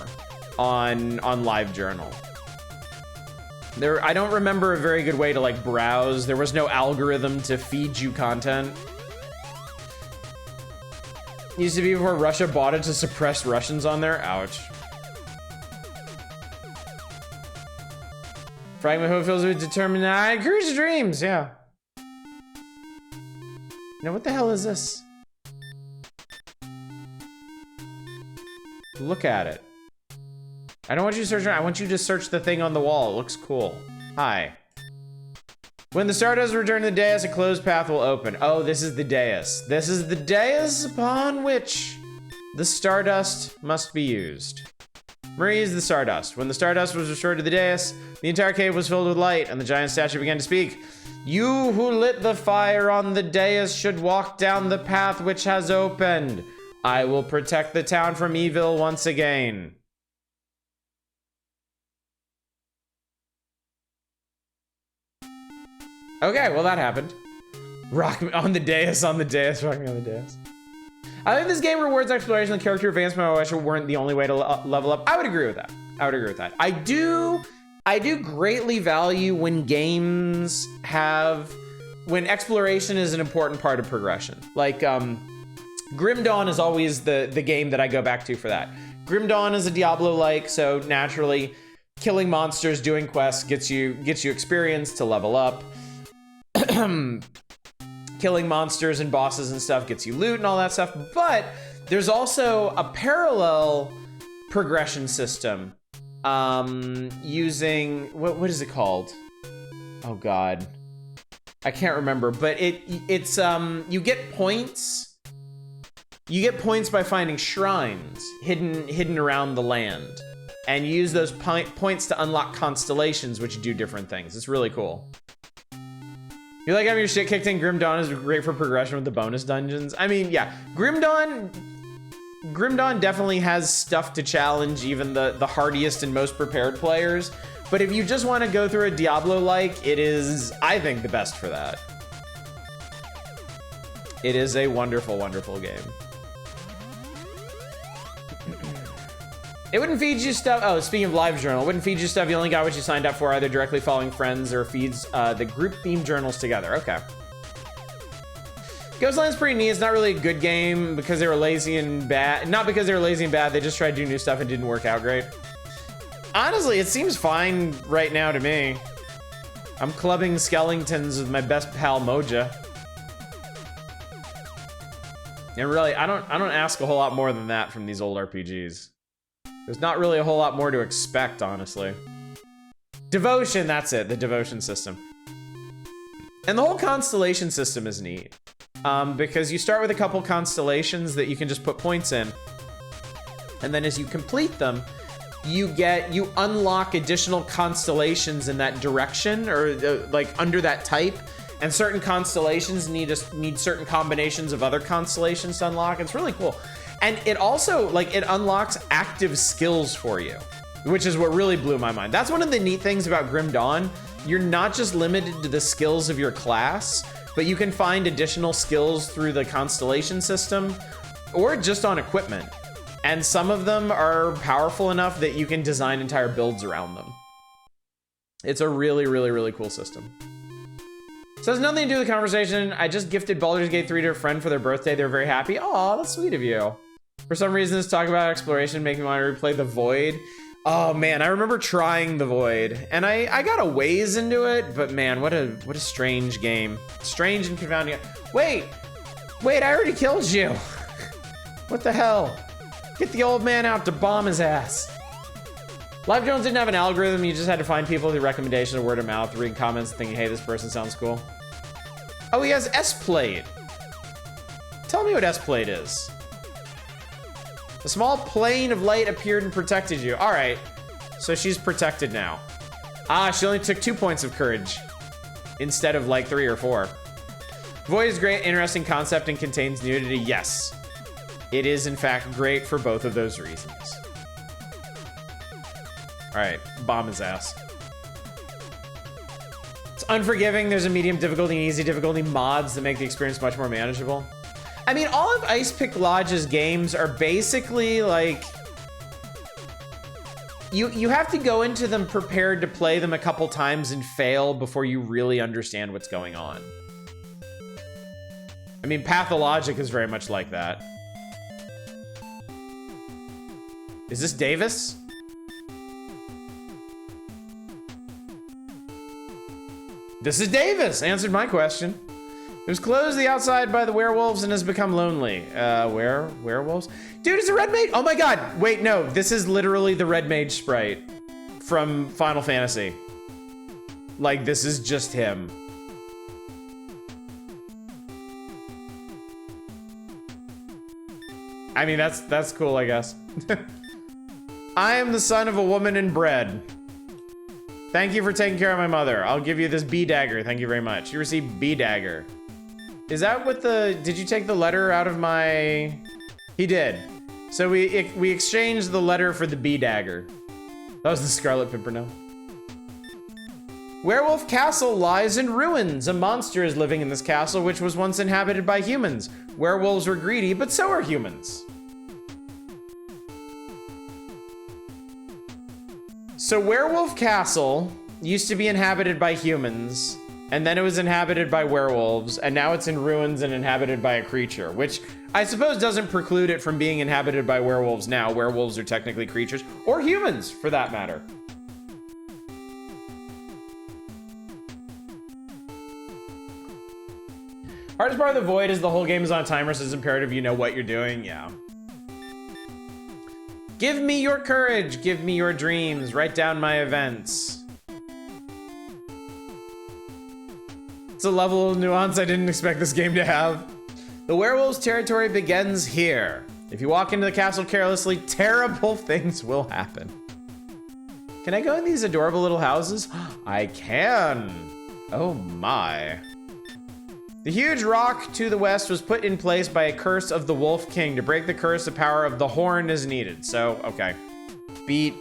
A: on LiveJournal. I don't remember a very good way to like browse. There was no algorithm to feed you content. Used to be before Russia bought it to suppress Russians on there. Ouch. Fragment Hope fills with determined. Courage of dreams, yeah. Now what the hell is this? Look at it. I don't want you to search around. I want you to search the thing on the wall. It looks cool. Hi. When the Stardust return to the dais, a closed path will open. Oh, this is the dais. This is the dais upon which the Stardust must be used. Marie is the Stardust. When the Stardust was restored to the dais, the entire cave was filled with light, and the giant statue began to speak. You who lit the fire on the dais should walk down the path which has opened. I will protect the town from evil once again. Okay, well that happened. Rock me on the dais, rock me on the dais. I think this game rewards exploration and character advancement. I wish it weren't the only way to level up. I would agree with that. I do greatly value when games when exploration is an important part of progression. Like, Grim Dawn is always the game that I go back to for that. Grim Dawn is a Diablo-like, so naturally, killing monsters, doing quests gets you experience to level up. Killing monsters and bosses and stuff gets you loot and all that stuff, but there's also a parallel progression system using what is it called? Oh god, I can't remember, but it's you get points. You get points by finding shrines hidden around the land, and you use those points to unlock constellations which do different things. It's really cool. You like having your shit kicked in? Grim Dawn is great for progression with the bonus dungeons. I mean, yeah, Grim Dawn definitely has stuff to challenge even the hardiest and most prepared players. But if you just want to go through a Diablo-like, it is, I think, the best for that. It is a wonderful, wonderful game. It wouldn't feed you stuff. Oh, speaking of LiveJournal, it wouldn't feed you stuff. You only got what you signed up for, either directly following friends or feeds the group theme journals together. Okay. Ghostland's pretty neat. It's not really a good game because they were lazy and bad. Not because they were lazy and bad. They just tried to do new stuff and didn't work out great. Honestly, it seems fine right now to me. I'm clubbing skeletons with my best pal Moja. And really, I don't ask a whole lot more than that from these old RPGs. There's not really a whole lot more to expect, honestly. Devotion, that's it, the devotion system. And the whole constellation system is neat. Because you start with a couple constellations that you can just put points in. And then as you complete them, you unlock additional constellations in that direction, or like under that type. And certain constellations need certain combinations of other constellations to unlock. It's really cool. And it also, like, it unlocks active skills for you, which is what really blew my mind. That's one of the neat things about Grim Dawn. You're not just limited to the skills of your class, but you can find additional skills through the constellation system or just on equipment. And some of them are powerful enough that you can design entire builds around them. It's a really, really, really cool system. So it has nothing to do with the conversation. I just gifted Baldur's Gate 3 to a friend for their birthday. They're very happy. Aw, that's sweet of you. For some reason, this talk about exploration make me want to replay The Void. Oh man, I remember trying The Void, and I got a ways into it, but man, what a strange game. Strange and confounding. Wait, I already killed you. What the hell? Get the old man out to bomb his ass. Live Jones didn't have an algorithm. You just had to find people through recommendation or word of mouth, reading comments, thinking, hey, this person sounds cool. Oh, he has S-Plate. Tell me what S-Plate is. A small plane of light appeared and protected you. All right, so she's protected now. Ah, she only took 2 points of courage instead of like 3 or 4. Void is great, interesting concept, and contains nudity. Yes, it is in fact great for both of those reasons. All right, bomb his ass. It's unforgiving. There's a medium difficulty and easy difficulty mods that make the experience much more manageable. I mean, all of Ice Pick Lodge's games are basically like, you have to go into them prepared to play them a couple times and fail before you really understand what's going on. I mean, Pathologic is very much like that. Is this Davis? This is Davis, answered my question. It was closed to the outside by the werewolves and has become lonely. Werewolves? Dude, it's a red mage. Oh my God. Wait, no, this is literally the red mage sprite from Final Fantasy. Like, this is just him. I mean, that's cool, I guess. I am the son of a woman in bread. Thank you for taking care of my mother. I'll give you this B dagger. Thank you very much. You received B dagger. Is that what did you take the letter out of my... He did. So we exchanged the letter for the B dagger. That was the Scarlet Pimpernel. Werewolf Castle lies in ruins. A monster is living in this castle, which was once inhabited by humans. Werewolves were greedy, but so are humans. So Werewolf Castle used to be inhabited by humans, and then it was inhabited by werewolves, and now it's in ruins and inhabited by a creature, which I suppose doesn't preclude it from being inhabited by werewolves now. Werewolves are technically creatures, or humans, for that matter. Hardest part of the Void is the whole game is on a timer, so it's imperative you know what you're doing. Yeah. Give me your courage, give me your dreams, write down my events. It's a level of nuance I didn't expect this game to have. The werewolf's territory begins here. If you walk into the castle carelessly, terrible things will happen. Can I go in these adorable little houses? I can. Oh my. The huge rock to the west was put in place by a curse of the Wolf King. To break the curse, the power of the horn is needed. So, okay. Beat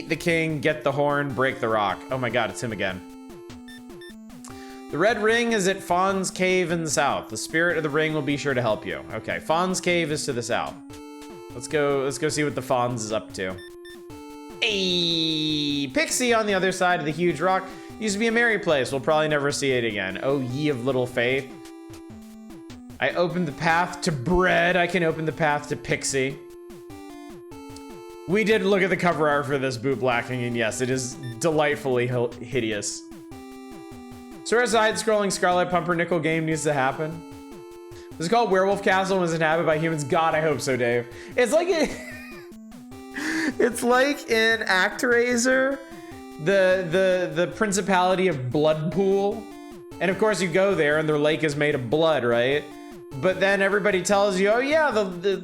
A: the king, get the horn, break the rock. Oh my God, it's him again. The red ring is at Fawn's Cave in the south. The spirit of the ring will be sure to help you. Okay, Fawn's Cave is to the south. Let's go see what the Fawns is up to. Hey, Pixie on the other side of the huge rock. Used to be a merry place. We'll probably never see it again. Oh, ye of little faith. I opened the path to bread. I can open the path to Pixie. We did look at the cover art for this boot blacking, and yes, it is delightfully hideous. So a side-scrolling Scarlet Pumpernickel game needs to happen. This is called Werewolf Castle and was inhabited by humans. God, I hope so, Dave. It's like it's like in ActRaiser, the Principality of Bloodpool. And of course you go there and their lake is made of blood, right? But then everybody tells you, oh yeah, the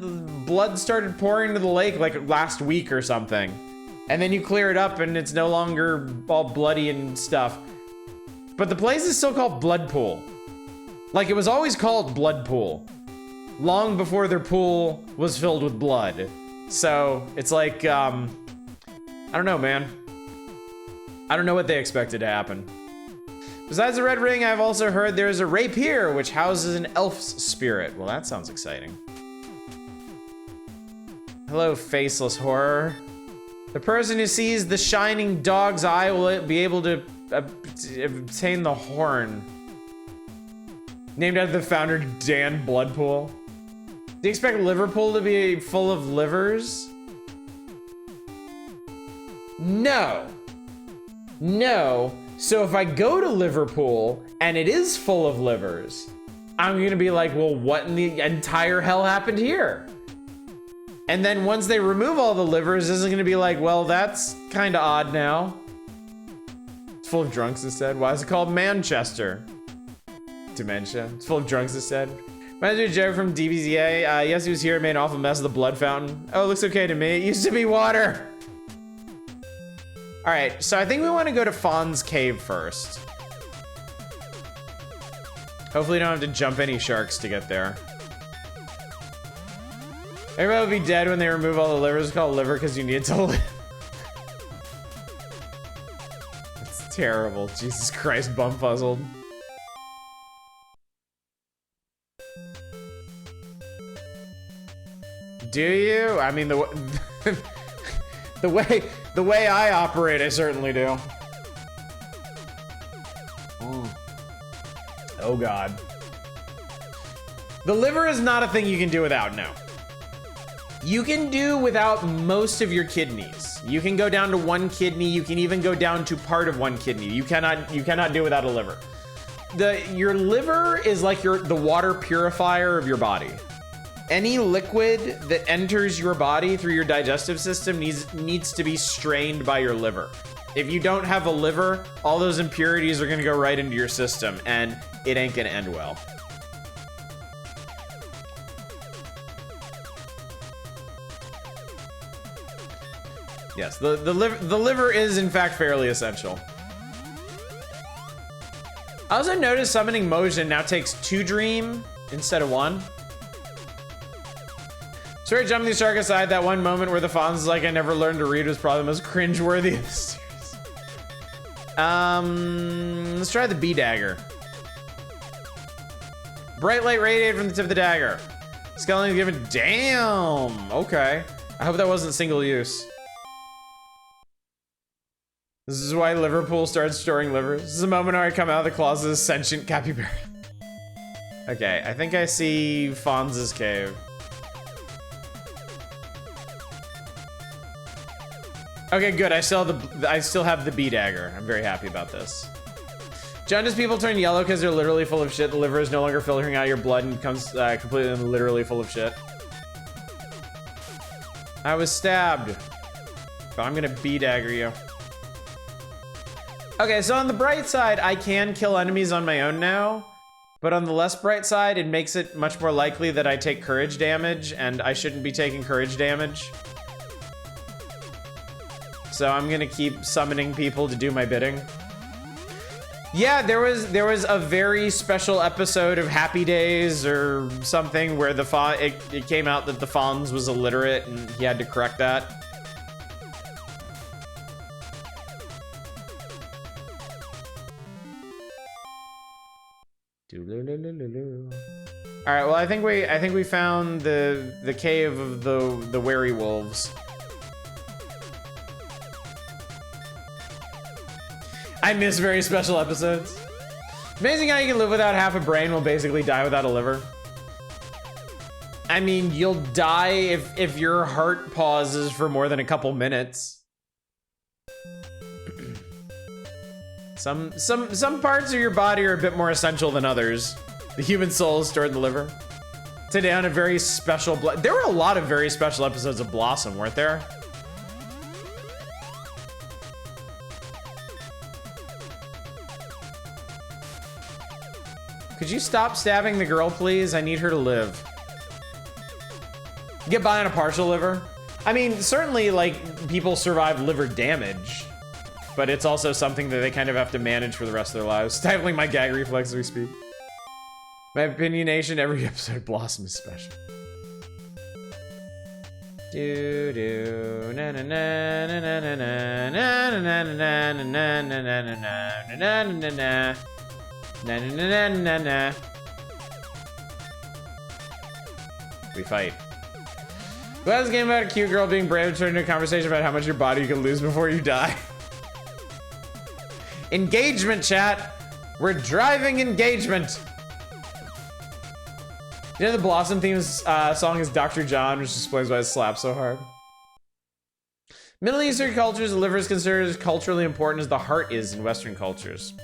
A: blood started pouring into the lake like last week or something. And then you clear it up and it's no longer all bloody and stuff. But the place is still called Bloodpool. Like it was always called Bloodpool. Long before their pool was filled with blood. So it's like, I don't know, man. I don't know what they expected to happen. Besides the red ring, I've also heard there's a rapier, which houses an elf's spirit. Well, that sounds exciting. Hello, faceless horror. The person who sees the shining dog's eye will be able to obtain the horn. Named after the founder, Dan Bloodpool. Do you expect Liverpool to be full of livers? No. No. So if I go to Liverpool and it is full of livers, I'm gonna be like, well, what in the entire hell happened here? And then once they remove all the livers, isn't gonna be like, well, that's kind of odd now. It's full of drunks instead. Why is it called Manchester? Dementia. It's full of drunks instead. Reminds me of Joe from DBZA. Yes, he was here and made an awful mess of the blood fountain. Oh, it looks okay to me. It used to be water. All right, so I think we want to go to Fawn's Cave first. Hopefully, you don't have to jump any sharks to get there. Everybody will be dead when they remove all the livers. It's called liver because you need to live. It's terrible. Jesus Christ, bum puzzled. Do you? I mean, the way I operate, I certainly do. Oh God. The liver is not a thing you can do without, no. You can do without most of your kidneys. You can go down to one kidney, you can even go down to part of one kidney. You cannot do without a liver. Your liver is like the water purifier of your body. Any liquid that enters your body through your digestive system needs to be strained by your liver. If you don't have a liver, all those impurities are gonna go right into your system and it ain't gonna end well. Yes, the liver is in fact fairly essential. I also noticed summoning Mojin now takes 2 dream instead of 1. Sorry, jumping the shark aside, that one moment where the Fonz is like, I never learned to read was probably the most cringeworthy of the series. Let's try the B dagger. Bright light radiated from the tip of the dagger. Skeleton given, damn, okay. I hope that wasn't single use. This is why Liverpool started storing livers. This is the moment where I come out of the closet as sentient capybara. Okay, I think I see Fonz's cave. Okay, good. I still have the B dagger. I'm very happy about this. Jaundice people turn yellow because they're literally full of shit. The liver is no longer filtering out your blood and becomes completely and literally full of shit. I was stabbed, but I'm gonna B dagger you. Okay, so on the bright side, I can kill enemies on my own now, but on the less bright side, it makes it much more likely that I take courage damage, and I shouldn't be taking courage damage. So I'm gonna keep summoning people to do my bidding. Yeah, there was a very special episode of Happy Days or something where it came out that the Fonz was illiterate and he had to correct that. All right, well I think we found the cave of the werewolves. I miss very special episodes. Amazing how you can live without half a brain while basically die without a liver. I mean, you'll die if your heart pauses for more than a couple minutes. Some parts of your body are a bit more essential than others. The human soul is stored in the liver. Today on a very special there were a lot of very special episodes of Blossom, weren't there? Could you stop stabbing the girl, please? I need her to live. Get by on a partial liver. I mean, certainly, like, people survive liver damage, but it's also something that they kind of have to manage for the rest of their lives. Stifling my gag reflex as we speak. My opinionation, every episode of Blossom is special. Do do na na na na na na na na na na na na na na na na na na. Na na na na na. We fight. Who has a game about a cute girl being brave and turning into a conversation about how much your body you can lose before you die? Engagement, chat. We're driving engagement. You know the Blossom theme's song is Dr. John, which explains why it slaps so hard. Middle Eastern cultures, the liver is considered as culturally important as the heart is in Western cultures.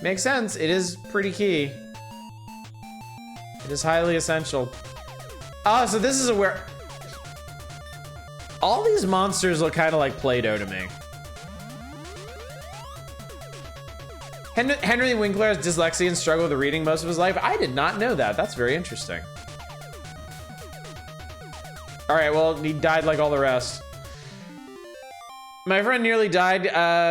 A: Makes sense. It is pretty key. It is highly essential. Ah, so this is where all these monsters look kind of like Play-Doh to me. Henry Winkler has dyslexia and struggled with reading most of his life. I did not know that. That's very interesting. All right, well, he died like all the rest. My friend nearly died,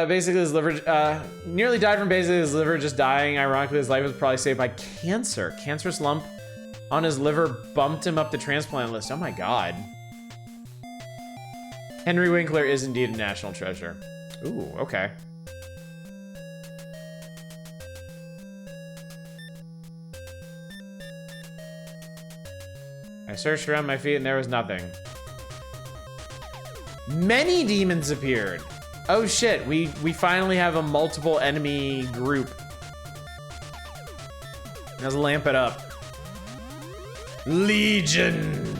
A: basically his liver, nearly died from basically his liver just dying. Ironically, his life was probably saved by cancer. Cancerous lump on his liver bumped him up the transplant list. Oh my God. Henry Winkler is indeed a national treasure. Ooh, okay. I searched around my feet and there was nothing. Many demons appeared. Oh shit, we finally have a multiple enemy group. Let's lamp it up. Legion.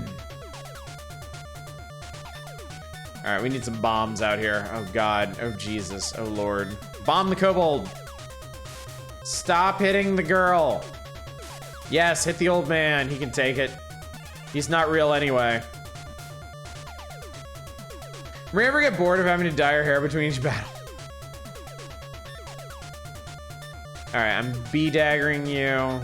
A: All right, we need some bombs out here. Oh God, oh Jesus, oh Lord. Bomb the kobold. Stop hitting the girl. Yes, hit the old man, he can take it. He's not real anyway. Maria ever get bored of having to dye her hair between each battle? All right, I'm B-daggering you.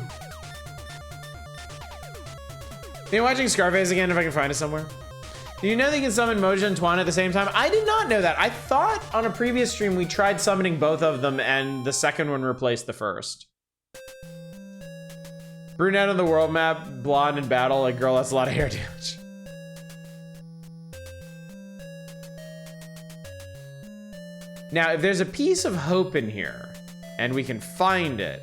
A: Been watching Scarface again if I can find it somewhere. Do you know they can summon Moja and Tuan at the same time? I did not know that. I thought on a previous stream we tried summoning both of them and the second one replaced the first. Brunette on the world map, blonde in battle, a girl that's a lot of hair damage. Now, if there's a piece of hope in here, and we can find it,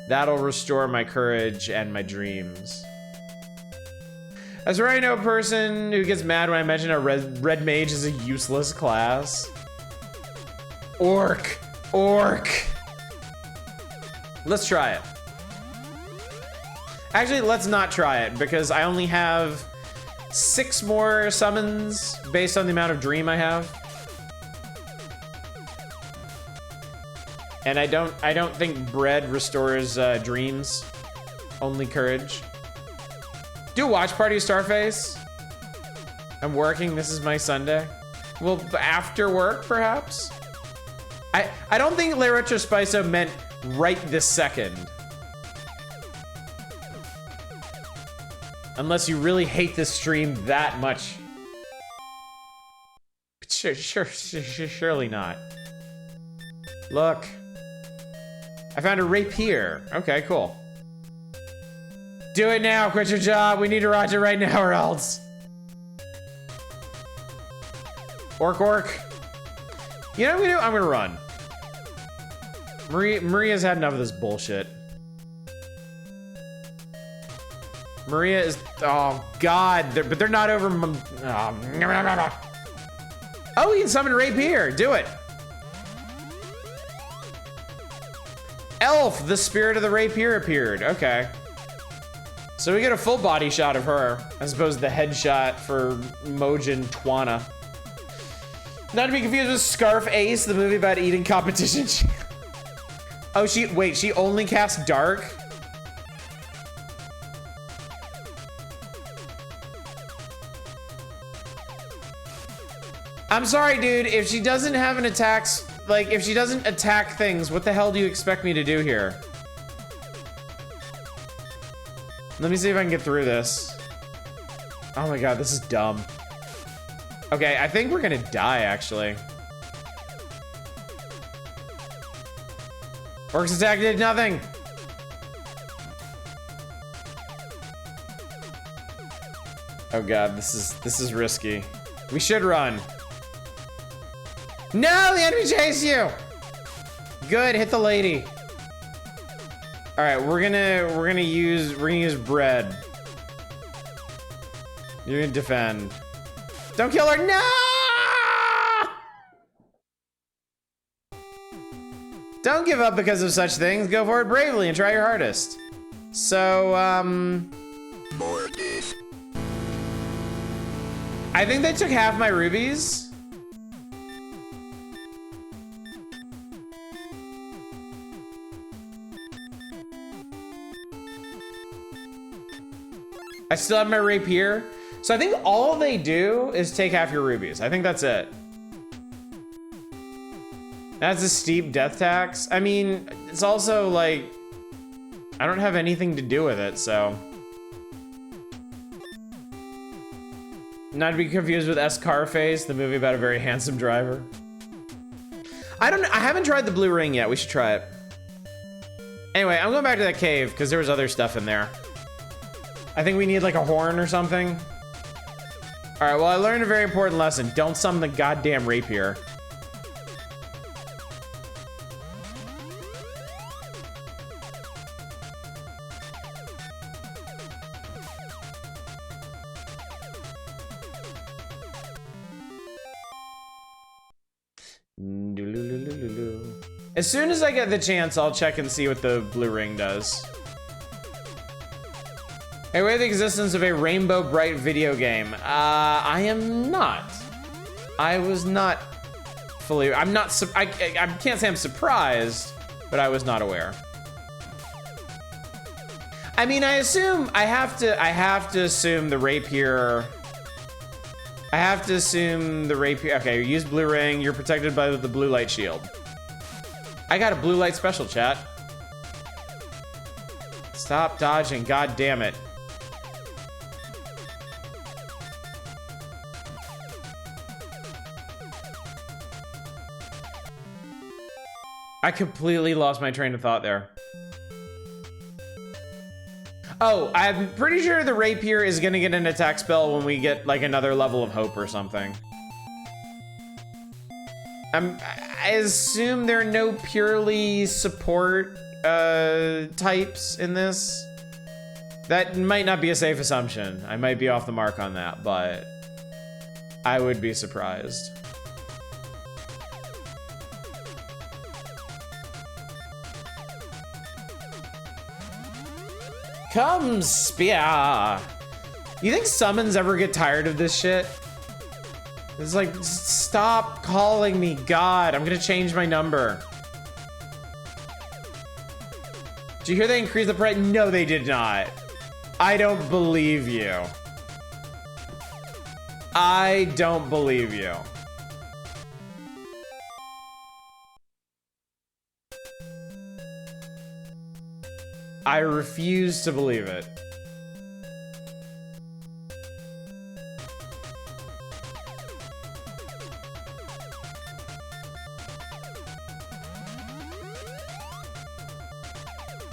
A: that'll restore my courage and my dreams. I swear I know a person who gets mad when I mention a red mage is a useless class. Orc. Let's try it. Actually, let's not try it, because I only have 6 more summons based on the amount of dream I have. And I don't think bread restores dreams, only courage. Do a watch party of Starface. I'm working, this is my Sunday. Well, after work, perhaps? I don't think Le Retrospiso meant right this second. Unless you really hate this stream that much. But surely not. Look. I found a rapier. Okay, cool. Do it now, quit your job. We need to roger right now or else. Orc. You know what I'm gonna do? I'm gonna run. Maria's had enough of this bullshit. Maria is, oh God, but they're not over. Oh, we can summon Rapier, do it. Elf, the spirit of the Rapier appeared, okay. So we get a full body shot of her, as opposed to the headshot for Mojin Twana. Not to be confused with Scarf Ace, the movie about eating competition. Oh, she only casts Dark? I'm sorry, dude, if she doesn't have an attacks, like, if she doesn't attack things, what the hell do you expect me to do here? Let me see if I can get through this. Oh my god, this is dumb. Okay, I think we're gonna die, actually. Orc's attack did nothing. Oh god, this is risky. We should run. No, the enemy chased you. Good, hit the lady. All right, we're gonna use bread. You're gonna defend. Don't kill her. No! Don't give up because of such things. Go for it bravely and try your hardest. So, I think they took half my rubies. I still have my rapier. So I think all they do is take half your rubies. I think that's it. That's a steep death tax. I mean, it's also like, I don't have anything to do with it, so. Not to be confused with Scarface, the movie about a very handsome driver. I haven't tried the blue ring yet. We should try it. Anyway, I'm going back to that cave because there was other stuff in there. I think we need like a horn or something. All right, well, I learned a very important lesson. Don't summon the goddamn rapier. As soon as I get the chance, I'll check and see what the blue ring does. Aware of the existence of a Rainbow Bright video game. I am not. I was not fully, I can't say I'm surprised, but I was not aware. I mean, I have to assume the rapier. Okay, use blue ring. You're protected by the blue light shield. I got a blue light special, chat. Stop dodging, god damn it. I completely lost my train of thought there. Oh, I'm pretty sure the rapier is gonna get an attack spell when we get like another level of hope or something. I assume there are no purely support types in this. That might not be a safe assumption. I might be off the mark on that, but I would be surprised. Come, Spear. You think summons ever get tired of this shit? It's like, stop calling me God. I'm gonna change my number. Did you hear they increased the price? No, they did not. I don't believe you. I don't believe you. I refuse to believe it.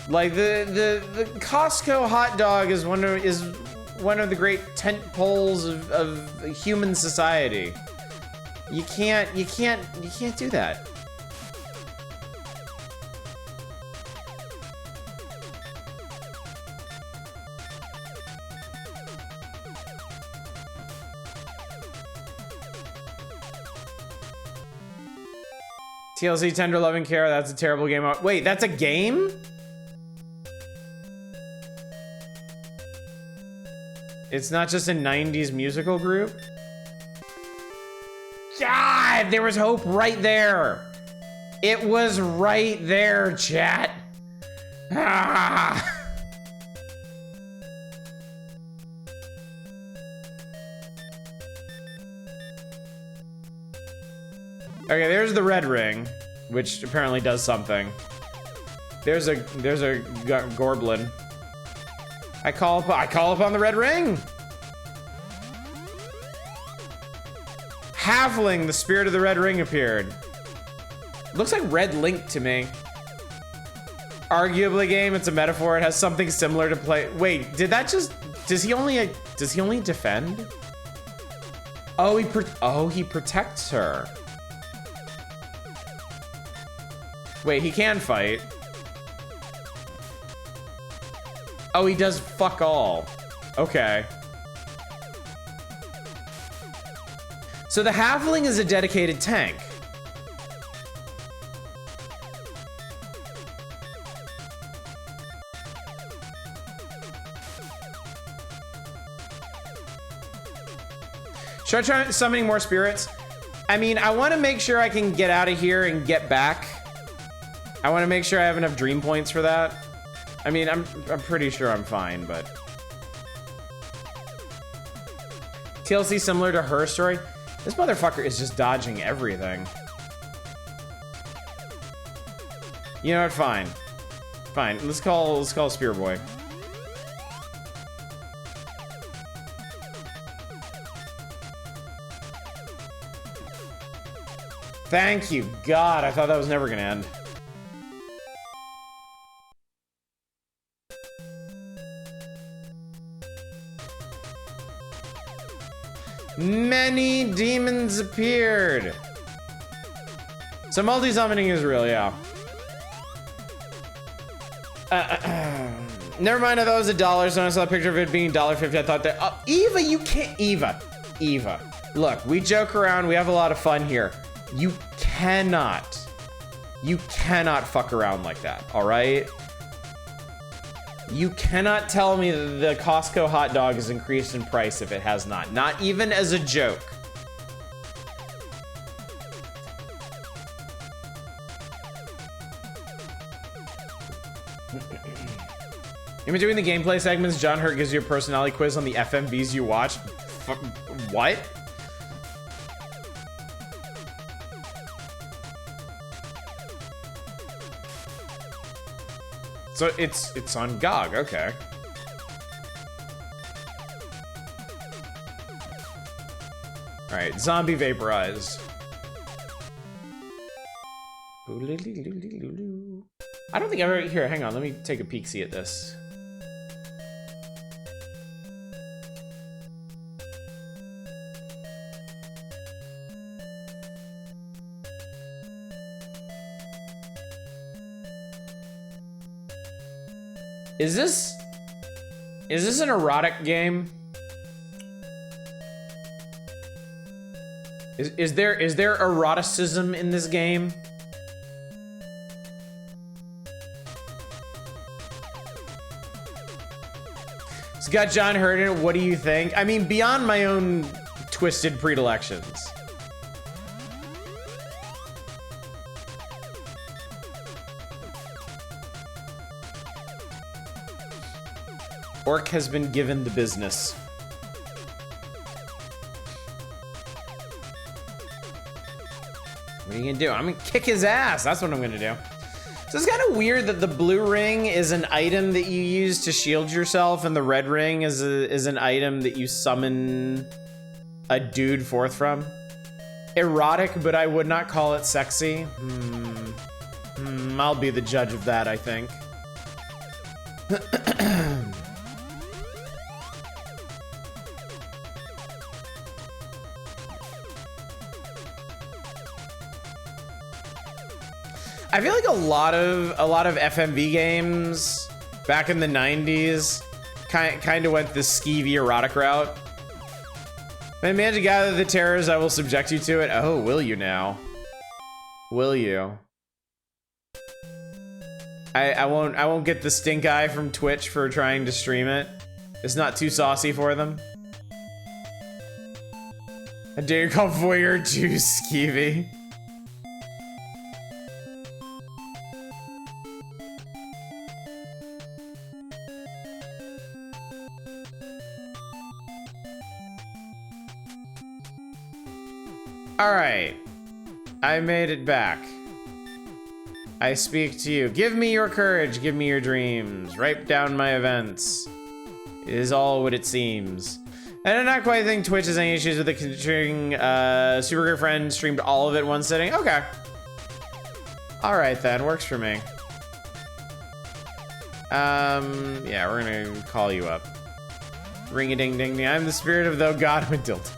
A: Like the Costco hot dog is one of the great tent poles of human society. You can't do that. TLC Tender Loving Care, that's a terrible game. Wait, that's a game? It's not just a 90s musical group? God, there was hope right there. It was right there, chat. Ah. Okay, there's the red ring, which apparently does something. There's a Gorblin. I call upon the red ring. Halfling, the spirit of the red ring appeared. Looks like Red Link to me. Arguably game, it's a metaphor. It has something similar to play. Wait, did that just? Does he only defend? Oh, he protects her. Wait, he can fight. Oh, he does fuck all. Okay. So the halfling is a dedicated tank. Should I try summoning more spirits? I mean, I want to make sure I can get out of here and get back. I want to make sure I have enough dream points for that. I mean, I'm pretty sure I'm fine, but... TLC similar to Her Story? This motherfucker is just dodging everything. You know what? Fine. Fine. Let's call Spear Boy. Thank you, God. I thought that was never gonna end. Many demons appeared. So multi-summoning is real, yeah. Never mind, I thought it was $1, so when I saw a picture of it being $1.50, I thought that, oh, Eva, you can't, Eva. Look, we joke around, we have a lot of fun here. You cannot fuck around like that, all right? You cannot tell me that the Costco hot dog is increased in price if it has not even as a joke. In between the gameplay segments, John Hurt gives you a personality quiz on the FMVs you watch. What? So it's on GOG, okay. All right, zombie vaporized. I don't think I've ever, here, hang on, let me take a peek, see at this. Is this an erotic game? Is there eroticism in this game? It's got John Hurt in it. What do you think? I mean, beyond my own twisted predilections. Orc has been given the business. What are you gonna do? I'm gonna kick his ass. That's what I'm gonna do. So it's kind of weird that the blue ring is an item that you use to shield yourself, and the red ring is an item that you summon a dude forth from. Erotic, but I would not call it sexy. I'll be the judge of that, I think. I feel like a lot of FMV games back in the 90s kind of went the skeevy erotic route. When I manage to gather the terrors, I will subject you to it. Oh, will you now? Will you? I won't get the stink eye from Twitch for trying to stream it. It's not too saucy for them. I dare you call Voyeur too skeevy. All right, I made it back. I speak to you. Give me your courage, give me your dreams. Write down my events. It is all what it seems. I do not quite think Twitch has any issues with the contributing Super Great Friend streamed all of it one sitting. Okay. All right then, works for me. Yeah, we're gonna call you up. Ring a ding ding ding. I'm the spirit of the god of a dildo.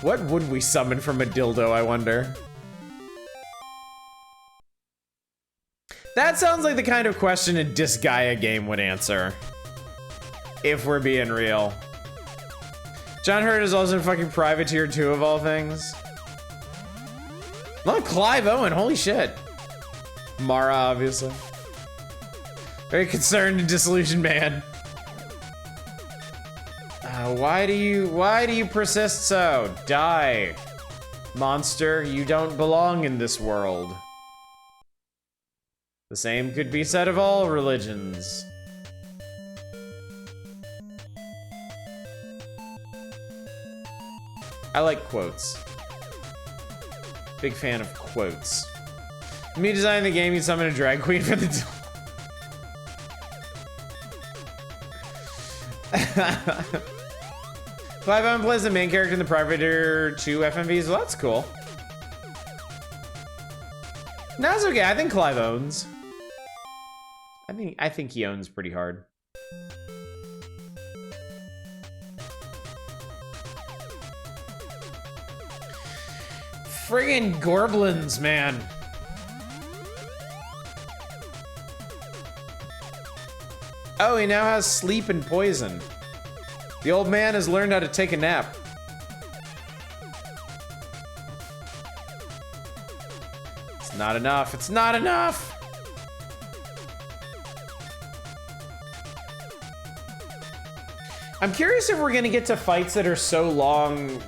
A: What would we summon from a dildo, I wonder? That sounds like the kind of question a Disgaea game would answer. If we're being real. John Hurt is also in fucking Privateer 2 of all things. Look, Clive Owen, holy shit. Mara, obviously. Very concerned and disillusioned man. Why do you persist so? Die. Monster, you don't belong in this world. The same could be said of all religions. I like quotes. Big fan of quotes. Me designing the game, you summon a drag queen for the Clive Owen plays the main character in the Privateer 2 FMVs. Well, that's cool. No, it's okay. I think Clive owns. I think he owns pretty hard. Friggin' Gorblins, man. Oh, he now has sleep and poison. The old man has learned how to take a nap. It's not enough. It's not enough. I'm curious if we're gonna get to fights that are so long,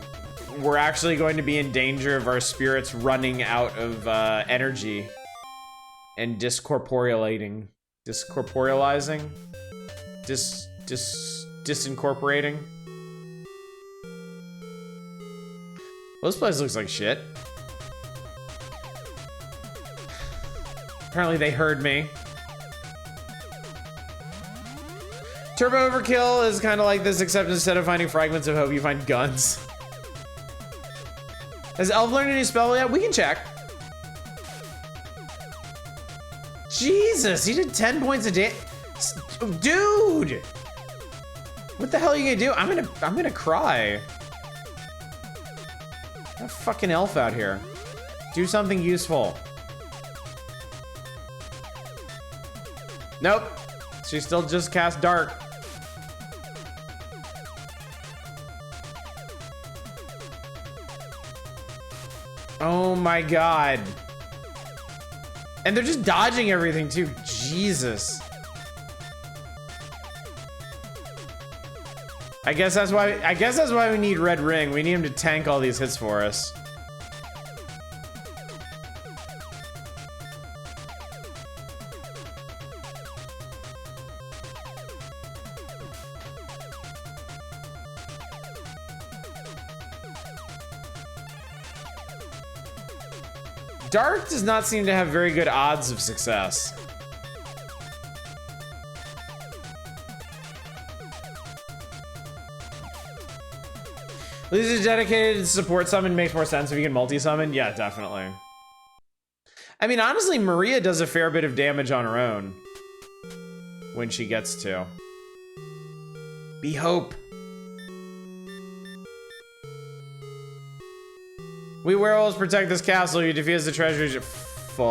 A: we're actually going to be in danger of our spirits running out of energy and disincorporating. Well, this place looks like shit. Apparently they heard me. Turbo Overkill is kind of like this, except instead of finding fragments of hope, you find guns. Has Elf learned a new spell yet? We can check. Jesus, he did 10 points a day. Dude! What the hell are you gonna do? I'm gonna cry. Got a fucking elf out here. Do something useful. Nope. She still just cast dark. Oh my god. And they're just dodging everything too. Jesus. I guess that's why we need Red Ring. We need him to tank all these hits for us. Dark does not seem to have very good odds of success. Lisa dedicated support summon makes more sense if you can multi-summon. Yeah, definitely. I mean, honestly, Maria does a fair bit of damage on her own when she gets to. Be hope. We werewolves protect this castle. You defuse the treasures. Fuck.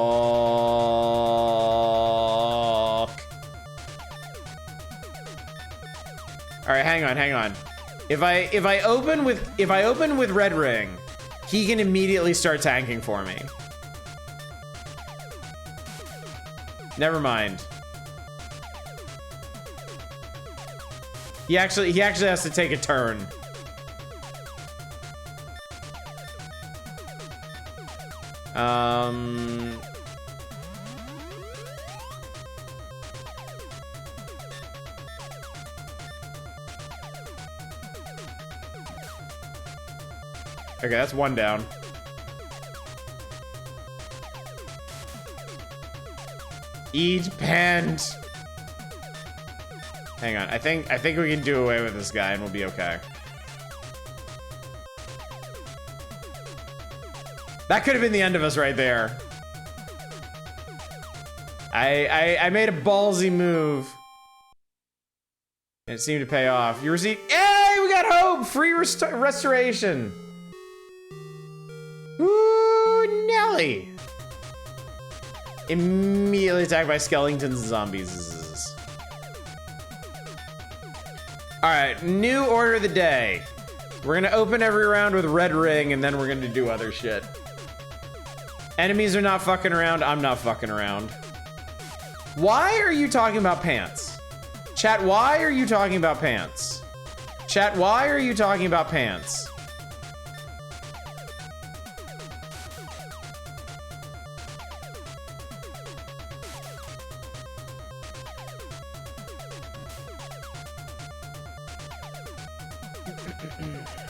A: All right, hang on. If I open with Red Ring, he can immediately start tanking for me. Never mind. He actually has to take a turn. Okay, that's one down. Eat pant. Hang on, I think we can do away with this guy and we'll be okay. That could have been the end of us right there. I made a ballsy move. And it seemed to pay off. You receive, hey, we got hope! Free restoration. Ooh, Nelly. Immediately attacked by skeletons and zombies. All right, new order of the day. We're gonna open every round with red ring and then we're gonna do other shit. Enemies are not fucking around, I'm not fucking around. Why are you talking about pants? Chat, why are you talking about pants? Chat, why are you talking about pants?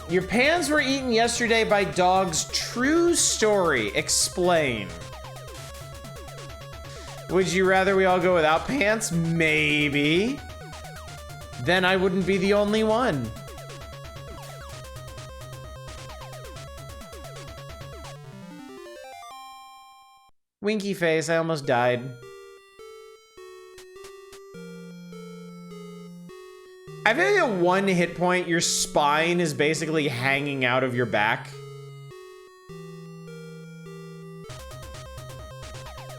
A: Your pants were eaten yesterday by dogs. True story. Explain. Would you rather we all go without pants? Maybe. Then I wouldn't be the only one. Winky face, I almost died. I feel like at one hit point, your spine is basically hanging out of your back.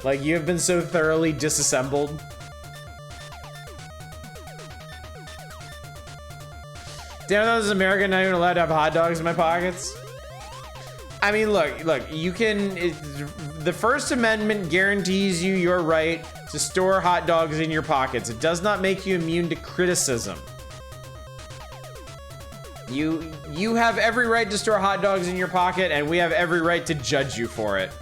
A: Like you have been so thoroughly disassembled. Damn, that was America not even allowed to have hot dogs in my pockets. I mean, look, you can, the First Amendment guarantees you your right to store hot dogs in your pockets. It does not make you immune to criticism. You have every right to store hot dogs in your pocket, and we have every right to judge you for it.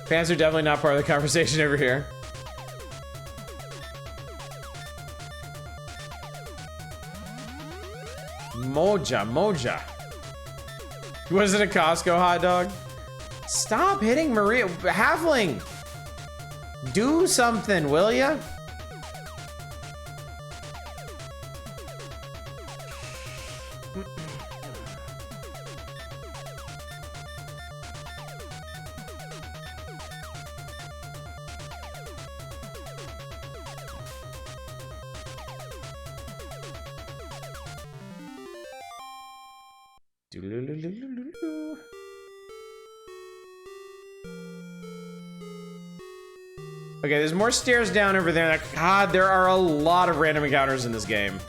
A: Pants are definitely not part of the conversation over here. Moja. Was it a Costco hot dog? Stop hitting Maria. Halfling! Do something, will ya? Okay, there's more stairs down over there. God, there are a lot of random encounters in this game.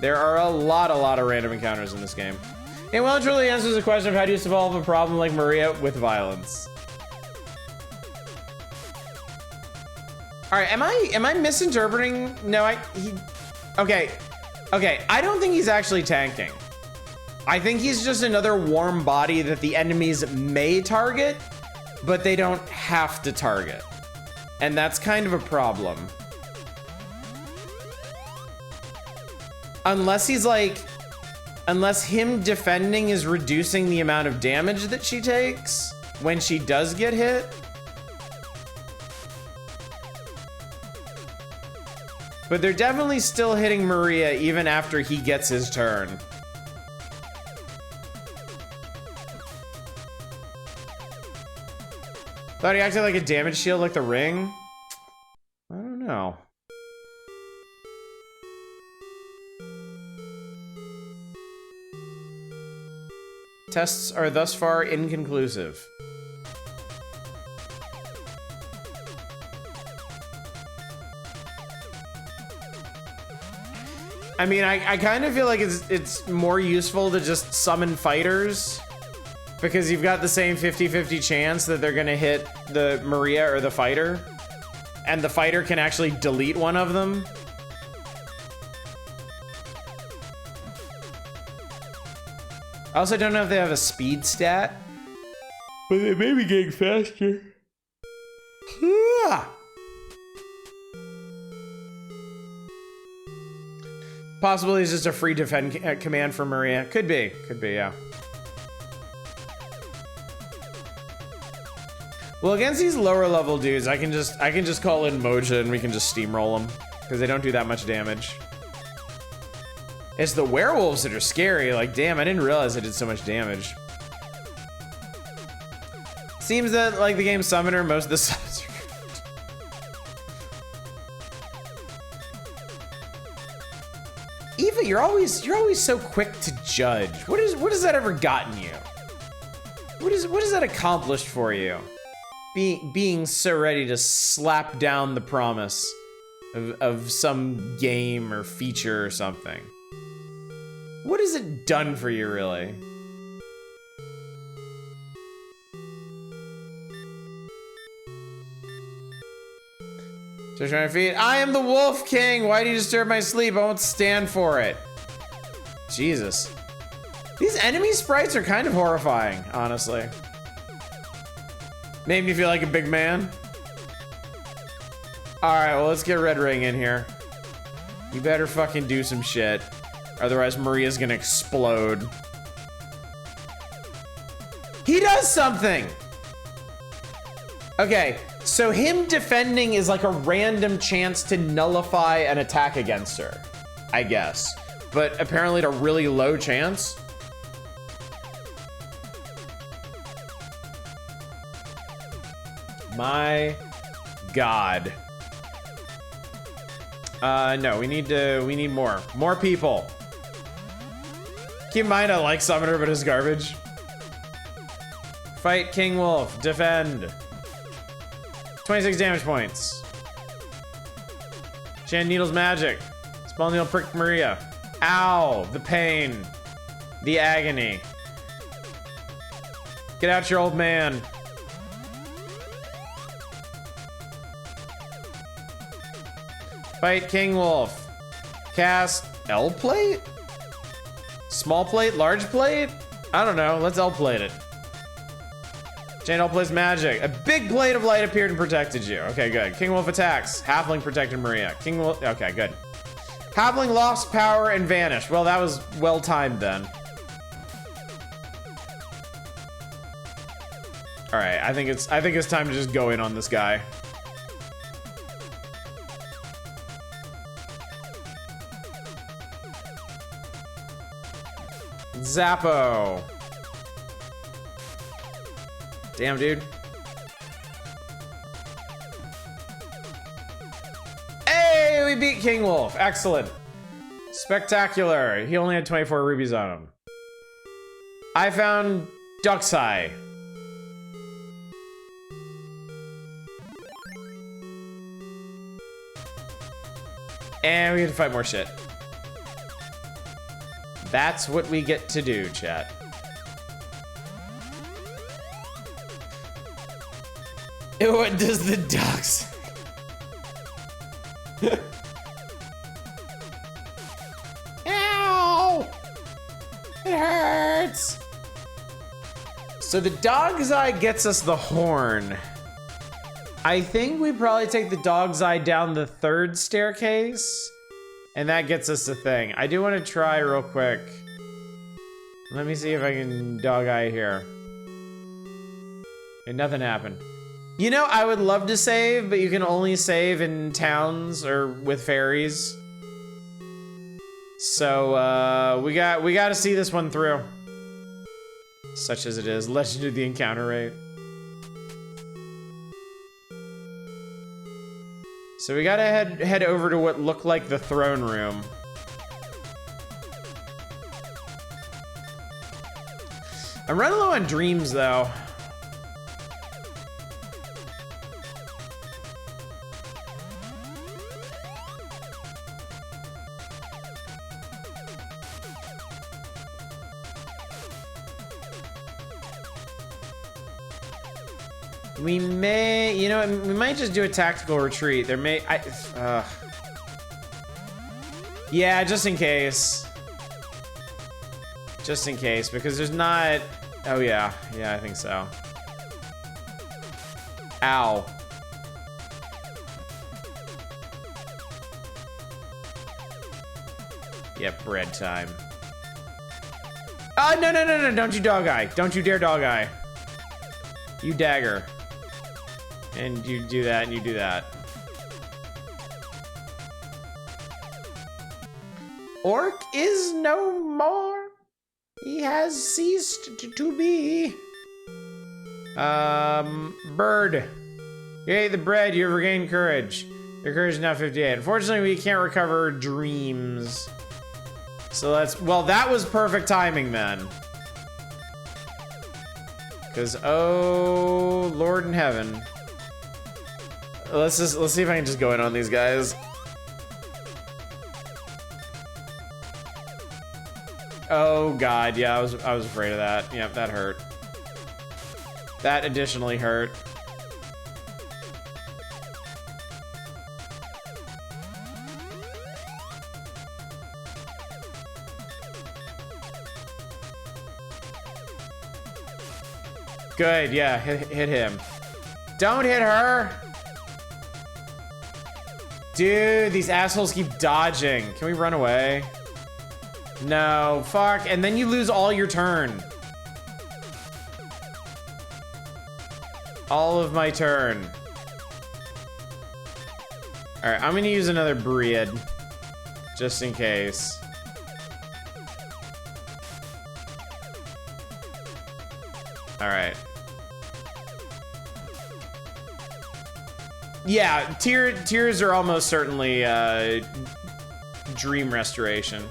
A: There are a lot of random encounters in this game. And well, it truly answers the question of how do you solve a problem like Maria with violence. All right, am I misinterpreting? No, okay, I don't think he's actually tanking. I think he's just another warm body that the enemies may target, but they don't have to target. And that's kind of a problem. Unless him defending is reducing the amount of damage that she takes when she does get hit. But they're definitely still hitting Maria even after he gets his turn. Thought he acted like a damage shield like the ring? I don't know. Tests are thus far inconclusive. I mean, I kind of feel like it's more useful to just summon fighters because you've got the same 50-50 chance that they're gonna hit the Maria or the fighter, and the fighter can actually delete one of them. I also don't know if they have a speed stat, but they may be getting faster. Possibly it's just a free defend command for Maria. Could be, yeah. Well, against these lower level dudes, I can just call in Moja and we can just steamroll them because they don't do that much damage. It's the werewolves that are scary. Like, damn, I didn't realize I did so much damage. Seems that, like the game Summoner, most of the summons are good. Eva, you're always so quick to judge. What has that ever gotten you? What has that accomplished for you? Being so ready to slap down the promise of some game or feature or something. What has it done for you, really? Just trying to feed. I am the Wolf King. Why do you disturb my sleep? I won't stand for it. Jesus. These enemy sprites are kind of horrifying, honestly. Made me feel like a big man. All right, well, let's get Red Ring in here. You better fucking do some shit. Otherwise, Maria's gonna explode. He does something! Okay, so him defending is like a random chance to nullify an attack against her, I guess. But apparently at a really low chance. My God. No, we need more people. Keep in mind, I like Summoner, but it's garbage. Fight King Wolf, defend. 26 damage points. Chant Needle's magic. Spell Needle prick Maria. Ow, the pain. The agony. Get out your old man. Fight King Wolf. Cast L plate? Small plate, large plate? I don't know, let's L plate it. Chain L plays magic. A big plate of light appeared and protected you. Okay, good. King Wolf attacks. Halfling protected Maria. King Wolf, okay, good. Halfling lost power and vanished. Well, that was well timed then. All right, I think it's time to just go in on this guy. Zappo. Damn, dude. Hey, we beat King Wolf. Excellent. Spectacular. He only had 24 rubies on him. I found Duck's Eye. And we get to fight more shit. That's what we get to do, chat. What does the ducks? Ow! It hurts! So the dog's eye gets us the horn. I think we probably take the dog's eye down the 3rd staircase. And that gets us the thing. I do want to try real quick. Let me see if I can dog eye here. And nothing happened. You know, I would love to save, but you can only save in towns or with fairies. So we got to see this one through. Such as it is. Legend of the encounter rate. So we gotta head over to what looked like the throne room. I'm running low on dreams though. We may, you know, we might just do a tactical retreat. There may, yeah, just in case. Just in case, because there's not, oh yeah, I think so. Ow. Yep, bread time. Oh, no, don't you dog eye. Don't you dare dog eye. You dagger. And you do that, and you do that. Orc is no more. He has ceased to be. Bird. You ate the bread, you have regained courage. Your courage is now 58. Unfortunately, we can't recover dreams. So let's, well, that was perfect timing then. Because, oh, Lord in heaven. Let's see if I can just go in on these guys. Oh God, yeah, I was afraid of that. Yep, that hurt. That additionally hurt. Good, yeah, hit him. Don't hit her! Dude, these assholes keep dodging. Can we run away? No, fuck, and then you lose all your turn. All of my turn. All right, I'm gonna use another breed, just in case. All right. Yeah, tears are almost certainly dream restoration.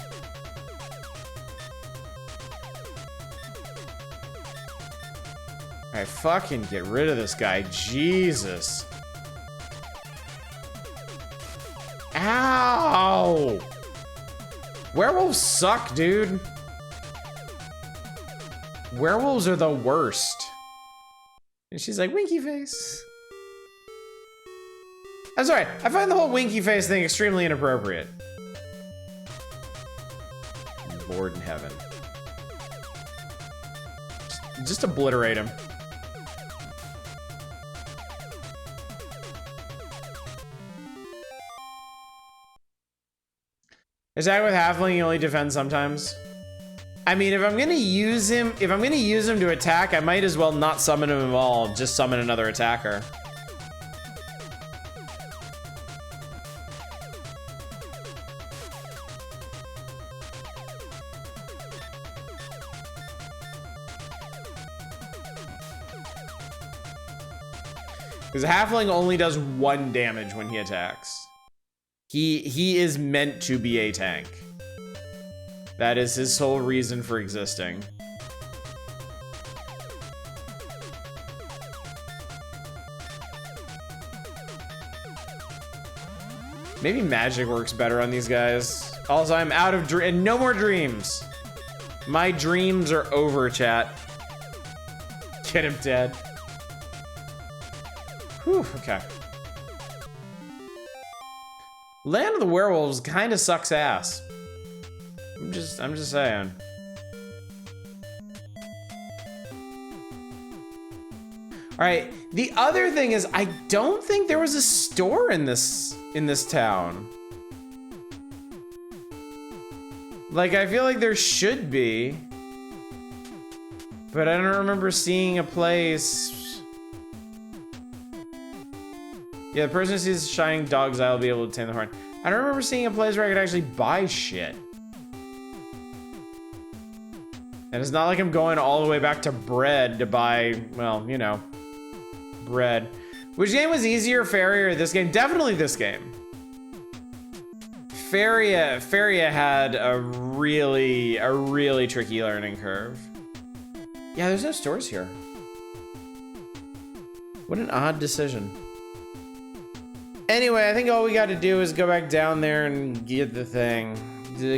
A: All right, fucking get rid of this guy, Jesus. Ow! Werewolves suck, dude. Werewolves are the worst. And she's like, winky face. I'm sorry, I find the whole winky face thing extremely inappropriate. Lord in heaven. Just obliterate him. Attack with halfling, you only defend sometimes. I mean, if I'm gonna use him to attack, I might as well not summon him at all, just summon another attacker. Because halfling only does 1 damage when he attacks. He is meant to be a tank. That is his sole reason for existing. Maybe magic works better on these guys. Also, I'm out of and no more dreams. My dreams are over, chat. Get him dead. Whew, okay. Land of the Werewolves kind of sucks ass. I'm just saying. All right, the other thing is I don't think there was a store in this town. Like, I feel like there should be, but I don't remember seeing a place. Yeah, the person who sees shining dog's eye will be able to obtain the horn. I don't remember seeing a place where I could actually buy shit. And it's not like I'm going all the way back to bread to buy, well, you know, bread. Which game was easier, Feria or this game? Definitely this game. Feria had a really tricky learning curve. Yeah, there's no stores here. What an odd decision. Anyway, I think all we got to do is go back down there and get the thing.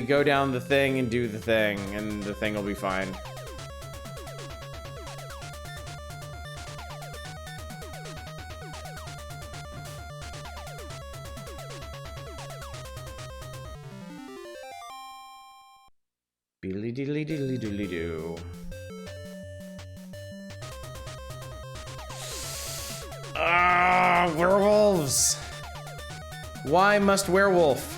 A: Go down the thing and do the thing, and the thing will be fine. Beedly diddly diddly diddly doo. Ah, werewolves! Why must werewolf?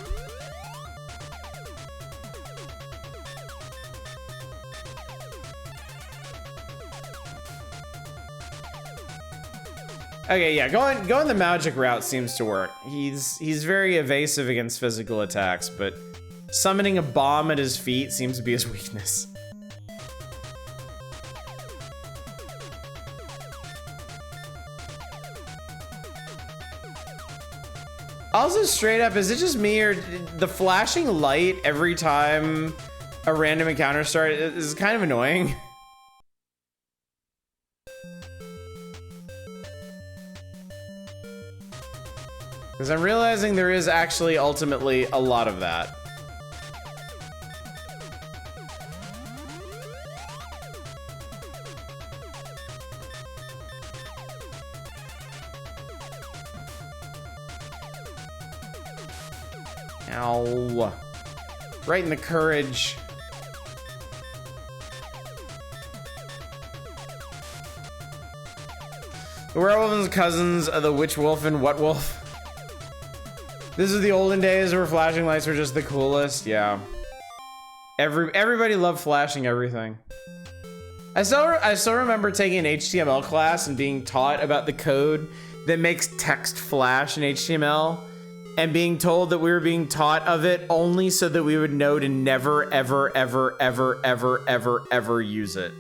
A: Okay, yeah, going the magic route seems to work. He's very evasive against physical attacks, but summoning a bomb at his feet seems to be his weakness. Also, straight up, is it just me or the flashing light every time a random encounter starts is kind of annoying? Because I'm realizing there is actually ultimately a lot of that. Ow. Right in the courage. The werewolf and cousins of the witch wolf and what wolf? This is the olden days where flashing lights were just the coolest. Yeah. Everybody loved flashing everything. I still remember taking an HTML class and being taught about the code that makes text flash in HTML, and being told that we were being taught of it only so that we would know to never, ever, ever, ever, ever, ever, ever use it.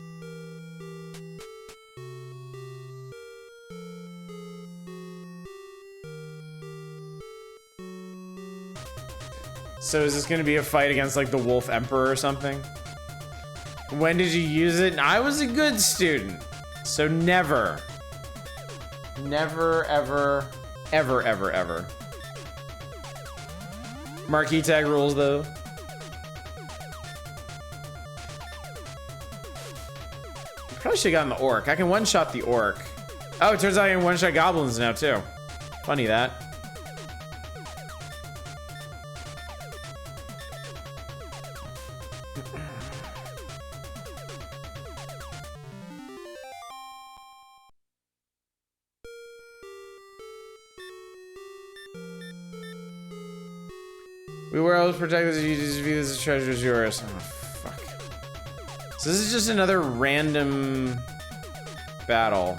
A: So is this gonna be a fight against like the Wolf Emperor or something? When did you use it? I was a good student, so never. Never, ever, ever, ever, ever. Marquee tag rules though. Probably should've gotten the orc. I can one-shot the orc. Oh, it turns out I can one-shot goblins now too. Funny that. We were always protected. You just view this as treasure is yours. Oh, fuck. So this is just another random battle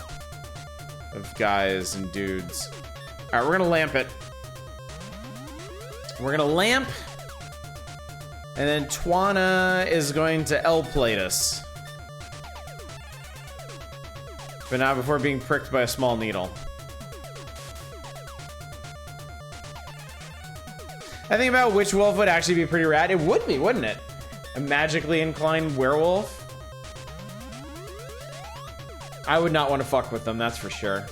A: of guys and dudes. All right, we're gonna lamp it. We're gonna lamp, and then Twana is going to L-plate us, but not before being pricked by a small needle. I think about which wolf would actually be pretty rad. It would be, wouldn't it? A magically inclined werewolf. I would not want to fuck with them, that's for sure.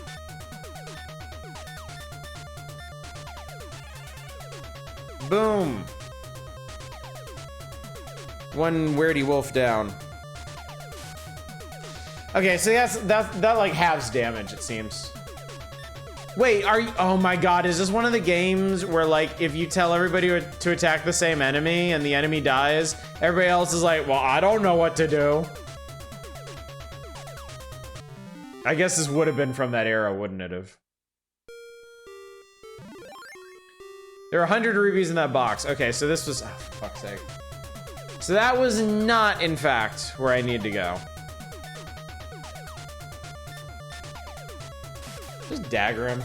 A: Boom. One weirdy wolf down. Okay, so that like halves damage, it seems. Wait, are you? Oh my god, is this one of the games where like if you tell everybody to attack the same enemy and the enemy dies, everybody else is like, well, I don't know what to do. I guess this would have been from that era, wouldn't it have? There are 100 rubies in that box. Okay, so this was, oh, for fuck's sake. So that was not, in fact, where I need to go. Just dagger him.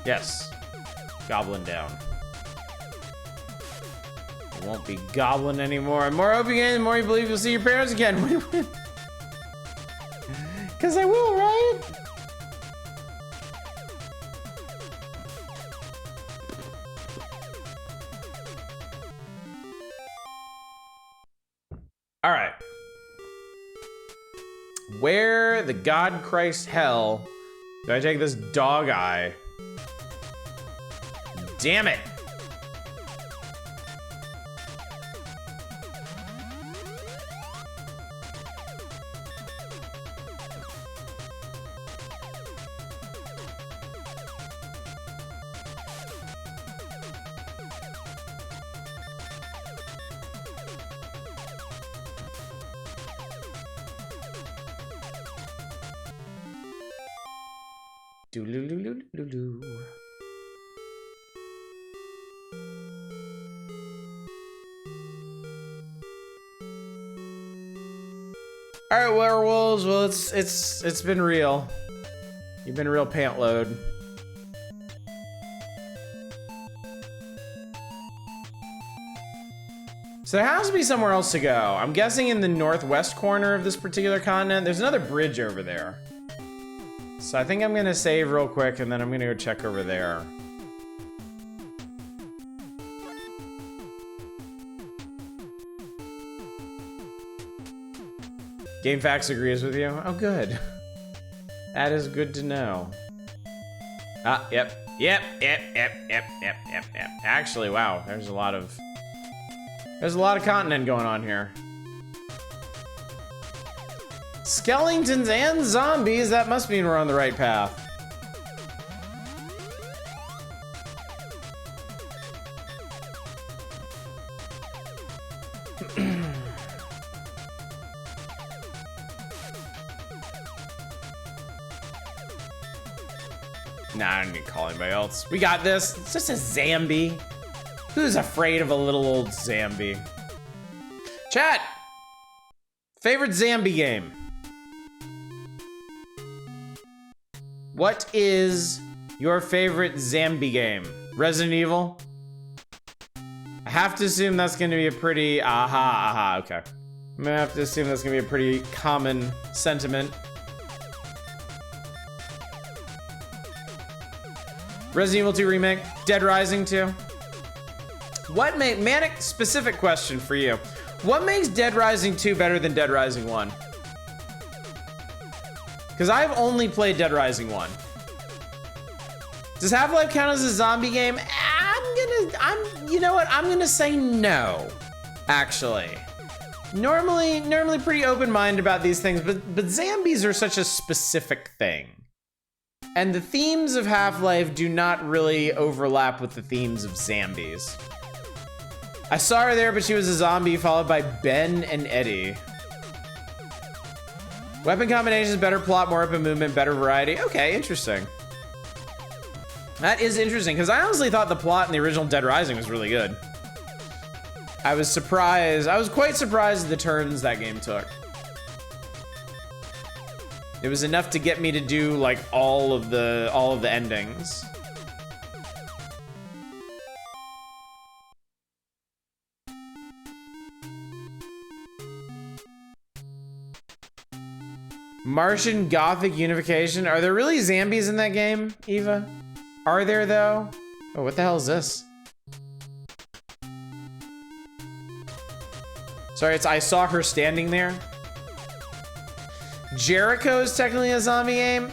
A: Yes. Goblin down. It won't be goblin anymore. The more open again, the more you believe you'll see your parents again. Win-win. Cause I will, right? All right. Where the God Christ hell do I take this dog eye? Damn it. Do-loo-loo-loo-loo-loo. All right, werewolves. Well, it's been real. You've been a real pant load. So there has to be somewhere else to go. I'm guessing in the northwest corner of this particular continent. There's another bridge over there. So I think I'm gonna save real quick and then I'm gonna go check over there. GameFAQs agrees with you. Oh, good. That is good to know. Ah, yep. Actually, wow, there's a lot of content going on here. Skeletons and zombies, that must mean we're on the right path. Nah, I don't need to call anybody else. We got this. It's just a Zambi. Who's afraid of a little old Zambi? Chat! Favorite Zambi game? What is your favorite Zambi game? Resident Evil? I have to assume that's gonna be a pretty, okay. I'm gonna have to assume that's gonna be a pretty common sentiment. Resident Evil 2 Remake, Dead Rising 2. What Manic, specific question for you. What makes Dead Rising 2 better than Dead Rising 1? Because I've only played Dead Rising 1. Does Half-Life count as a zombie game? You know what? I'm gonna say no, actually. Normally pretty open-minded about these things, but zombies are such a specific thing. And the themes of Half-Life do not really overlap with the themes of zombies. I saw her there, but she was a zombie, followed by Ben and Eddie. Weapon combinations, better plot, more open movement, better variety. Okay, interesting. That is interesting, because I honestly thought the plot in the original Dead Rising was really good. I was surprised. I was quite surprised at the turns that game took. It was enough to get me to do like all of the endings. Martian Gothic Unification. Are there really zombies in that game, Eva? Are there though? Oh, what the hell is this? Sorry, I saw her standing there. Jericho is technically a zombie game?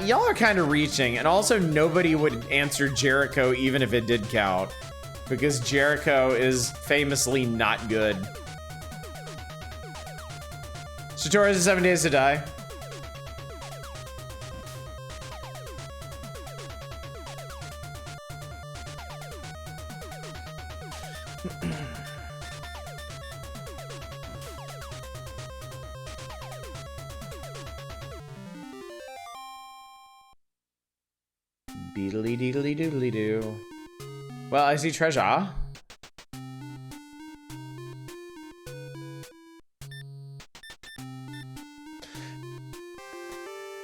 A: Y'all are kind of reaching, and also nobody would answer Jericho even if it did count, because Jericho is famously not good. Tutorials in 7 Days to Die. Beedly deedly doodly doo. Well, I see treasure.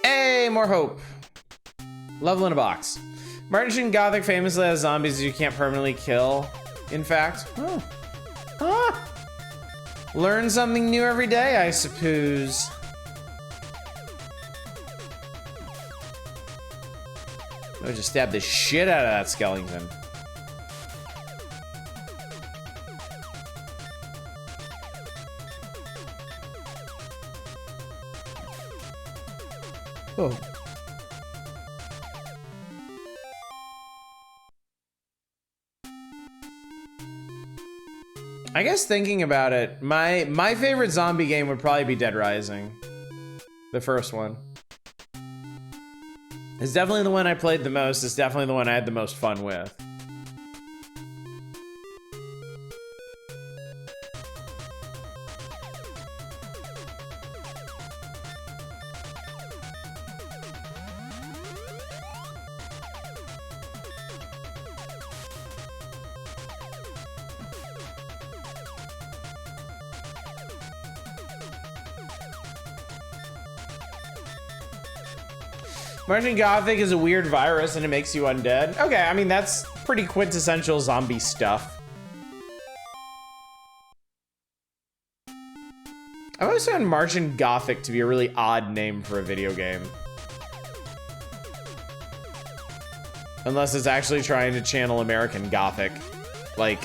A: Hey, more hope. Level in a box. Martian Gothic famously has zombies you can't permanently kill. In fact, learn something new every day, I suppose. I just stabbed the shit out of that skeleton. Oh. I guess thinking about it, my favorite zombie game would probably be Dead Rising. The first one. It's definitely the one I played the most. It's definitely the one I had the most fun with. Martian Gothic is a weird virus and it makes you undead. Okay, I mean, that's pretty quintessential zombie stuff. I've always found Martian Gothic to be a really odd name for a video game. Unless it's actually trying to channel American Gothic. Like,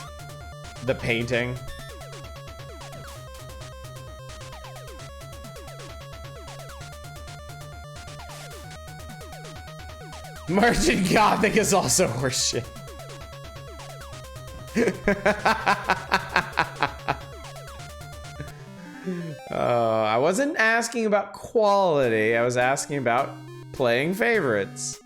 A: the painting. Martian Gothic is also horseshit. I wasn't asking about quality. I was asking about playing favorites.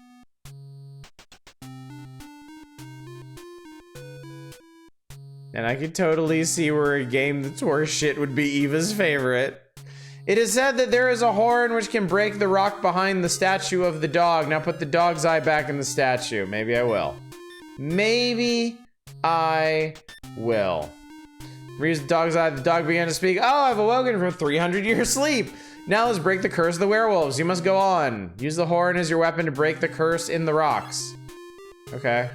A: And I could totally see where a game that's horseshit would be Eva's favorite. It is said that there is a horn which can break the rock behind the statue of the dog. Now put the dog's eye back in the statue. Maybe I will. Maybe I will. Reads the dog's eye. The dog began to speak. Oh, I've awoken from 300 years sleep. Now let's break the curse of the werewolves. You must go on. Use the horn as your weapon to break the curse in the rocks. Okay.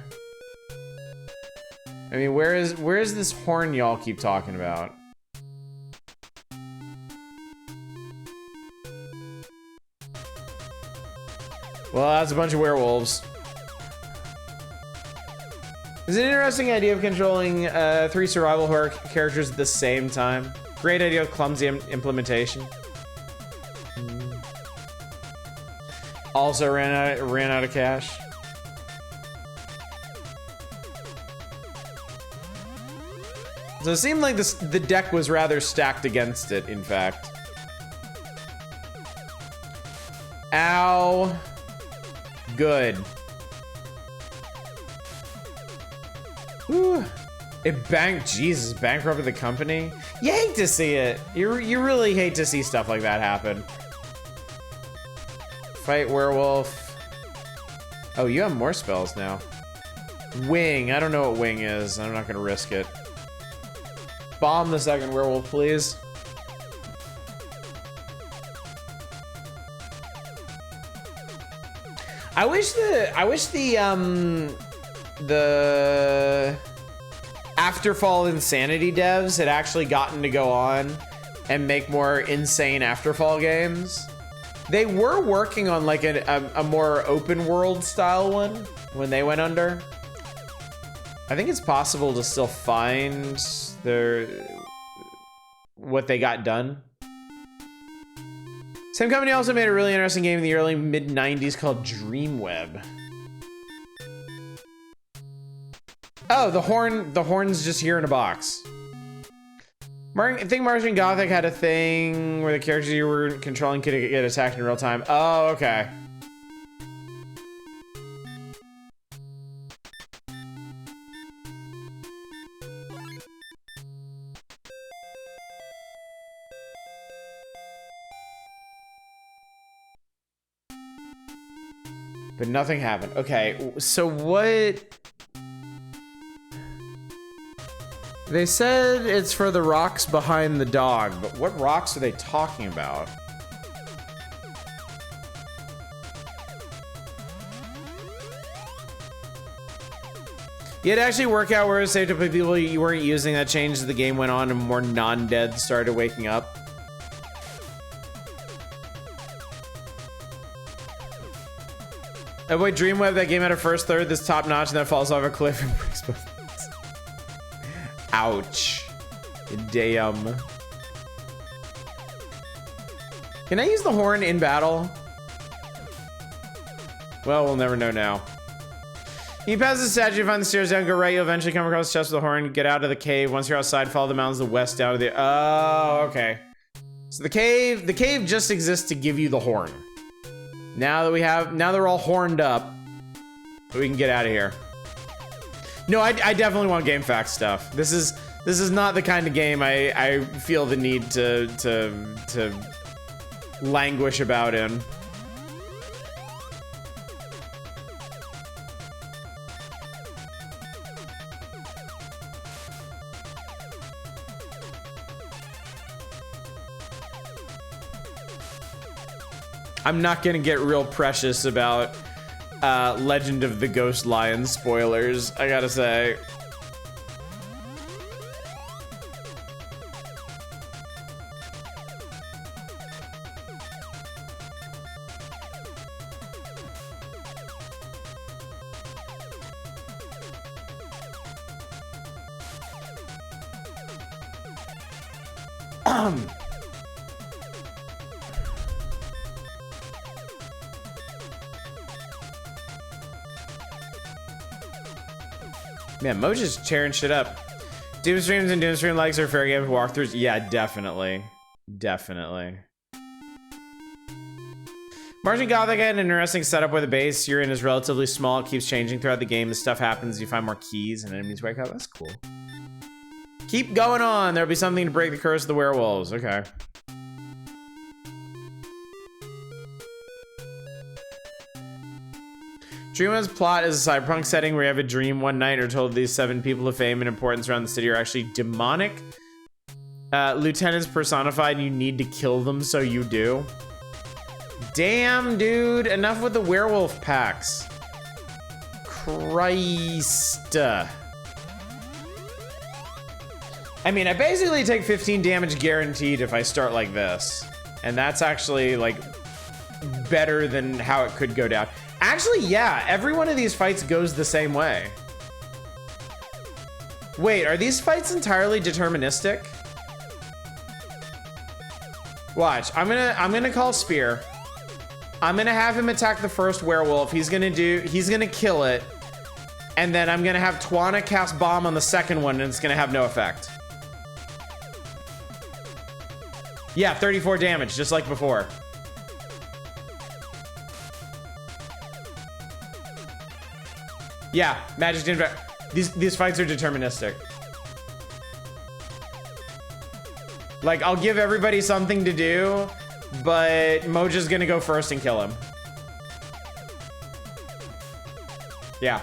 A: I mean, where is this horn y'all keep talking about? Well, that's a bunch of werewolves. It's an interesting idea of controlling 3 survival horror characters at the same time. Great idea of clumsy implementation. Also ran out of cash. So it seemed like the deck was rather stacked against it, in fact. Ow. Good. Whew. It bankrupted the company. You hate to see it. You really hate to see stuff like that happen. Fight werewolf. Oh, you have more spells now. Wing. I don't know what wing is. I'm not gonna risk it. Bomb the second werewolf, please. I wish the Afterfall Insanity devs had actually gotten to go on and make more insane Afterfall games. They were working on like a more open world style one when they went under. I think it's possible to still find what they got done. Same company also made a really interesting game in the early mid-90s called Dreamweb. Oh, the horn's just here in a box. I think Martian Gothic had a thing where the characters you were controlling could get attacked in real time. Oh, okay. But nothing happened. Okay, so what? They said it's for the rocks behind the dog, but what rocks are they talking about? You had to actually work out where it was safe to put people you weren't using. That changed as the game went on and more non-dead started waking up. Avoid Dreamweb, that game had a first third that's top notch and then falls off a cliff and breaks both legs. Ouch. Damn. Can I use the horn in battle? Well, we'll never know now. You pass the statue, find the stairs down, go right, you'll eventually come across the chest with a horn, get out of the cave. Once you're outside, follow the mountains to the west down to the... Oh, okay. So the cave just exists to give you the horn. Now that they're all horned up, we can get out of here. No, I definitely want game fact stuff. This is not the kind of game I feel the need to languish about in. I'm not gonna get real precious about Legend of the Ghost Lion spoilers, I gotta say. Man, Moja's tearing shit up. Doom streams and Doom stream likes are fair game for walkthroughs. Yeah, definitely. Definitely. Margin Gothic had an interesting setup where the base you're in is relatively small. It keeps changing throughout the game. The stuff happens, you find more keys and enemies wake up. That's cool. Keep going on. There'll be something to break the curse of the werewolves. Okay. Dreamland's plot is a cyberpunk setting where you have a dream one night or told these 7 people of fame and importance around the city are actually demonic. Lieutenants personified and you need to kill them, so you do. Damn, dude. Enough with the werewolf packs. Christ. I mean, I basically take 15 damage guaranteed if I start like this. And that's actually, like, better than how it could go down. Actually, yeah, every one of these fights goes the same way. Wait, are these fights entirely deterministic? Watch, I'm gonna call Spear. I'm gonna have him attack the first werewolf. He's gonna kill it. And then I'm gonna have Twana cast bomb on the second one and it's gonna have no effect. Yeah, 34 damage, just like before. Yeah, magic didn't. These fights are deterministic. Like, I'll give everybody something to do, but Moja's gonna go first and kill him. Yeah.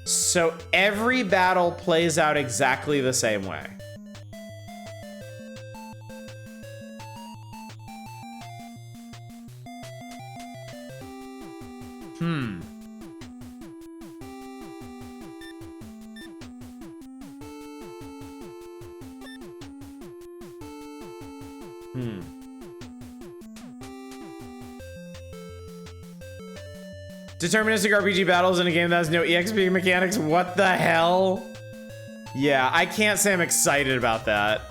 A: So every battle plays out exactly the same way. Deterministic RPG battles in a game that has no EXP mechanics. What the hell? Yeah, I can't say I'm excited about that.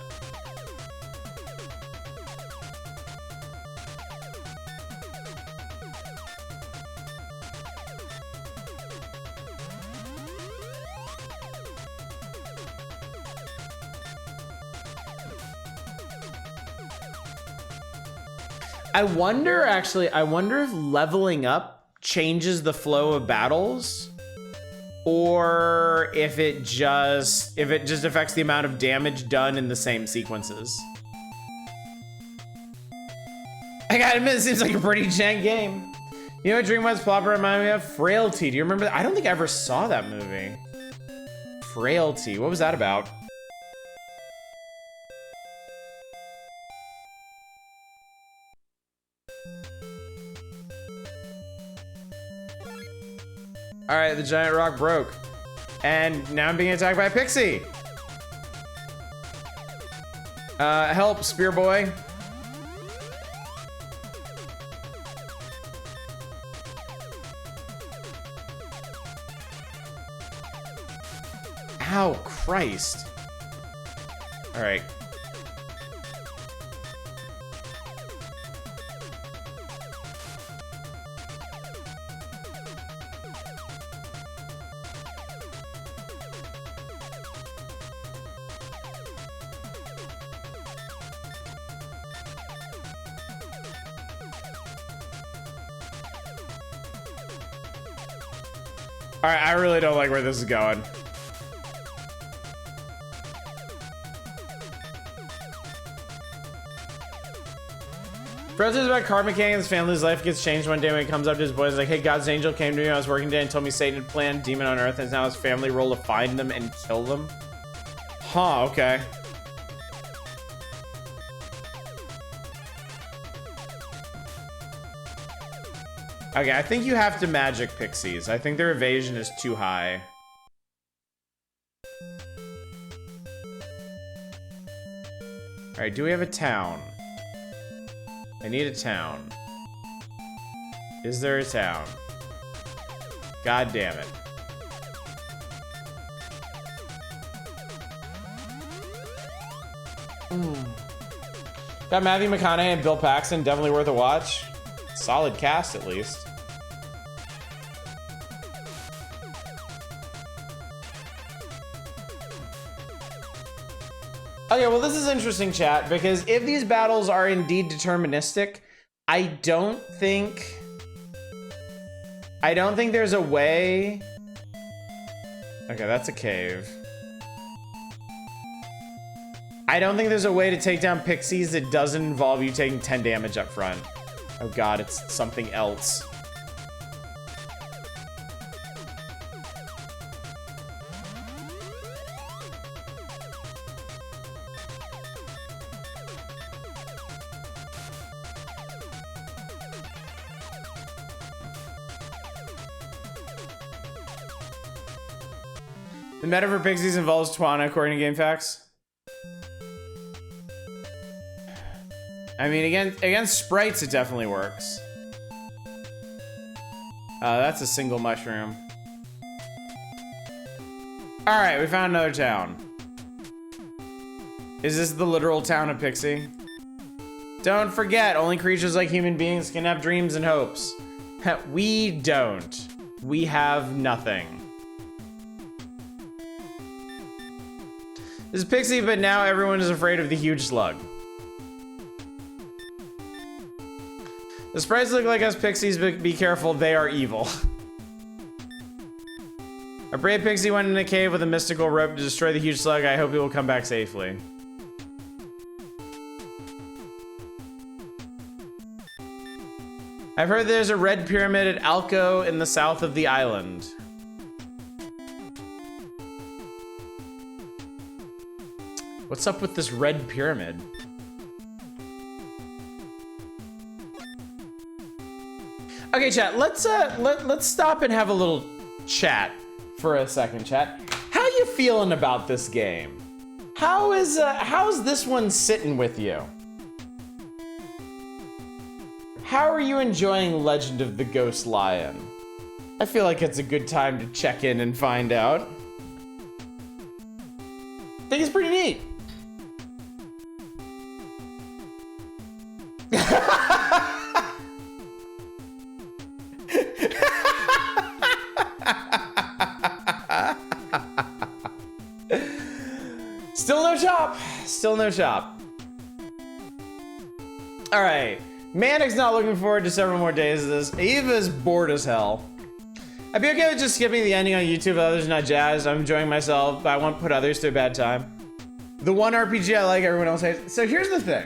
A: I wonder if leveling up changes the flow of battles, or if it just affects the amount of damage done in the same sequences. I gotta admit, it seems like a pretty jank game. You know what Dreamwise plot reminded me of? Frailty. Do you remember that? I don't think I ever saw that movie. Frailty. What was that about? All right, the giant rock broke. And now I'm being attacked by a pixie. Help, Spear Boy. Ow, Christ. All right. All right, I really don't like where this is going. Frozen is about card mechanics. His family's life gets changed one day when he comes up to his boys. He's like, hey, God's angel came to me when I was working today and told me Satan had planned demon on earth, and it's now his family role to find them and kill them. Huh, okay. Okay, I think you have to magic pixies. I think their evasion is too high. All right, do we have a town? I need a town. Is there a town? God damn it. Got Matthew McConaughey and Bill Paxton, definitely worth a watch. Solid cast, at least. Okay, well, this is interesting, chat, because if these battles are indeed deterministic, I don't think there's a way. Okay, that's a cave. I don't think there's a way to take down pixies that doesn't involve you taking 10 damage up front. Oh god, it's something else. The meta for pixies involves Twana, according to GameFAQs. I mean, against sprites, it definitely works. That's a single mushroom. All right, we found another town. Is this the literal town of Pixie? Don't forget, only creatures like human beings can have dreams and hopes. We don't. We have nothing. This is Pixie, but now everyone is afraid of the huge slug. The sprites look like us pixies, but be careful, they are evil. A brave pixie went in a cave with a mystical rope to destroy the huge slug. I hope he will come back safely. I've heard there's a red pyramid at Alco in the south of the island. What's up with this red pyramid? Okay, chat, let's stop and have a little chat for a second, chat. How you feeling about this game? How's this one sitting with you? How are you enjoying Legend of the Ghost Lion? I feel like it's a good time to check in and find out. I think it's pretty neat. Still no shop. Still no shop. All right. Manic's not looking forward to several more days of this. Eva's bored as hell. I'd be okay with just skipping the ending on YouTube if others are not jazzed. I'm enjoying myself, but I won't put others through a bad time. The one RPG I like, everyone else hates. So here's the thing.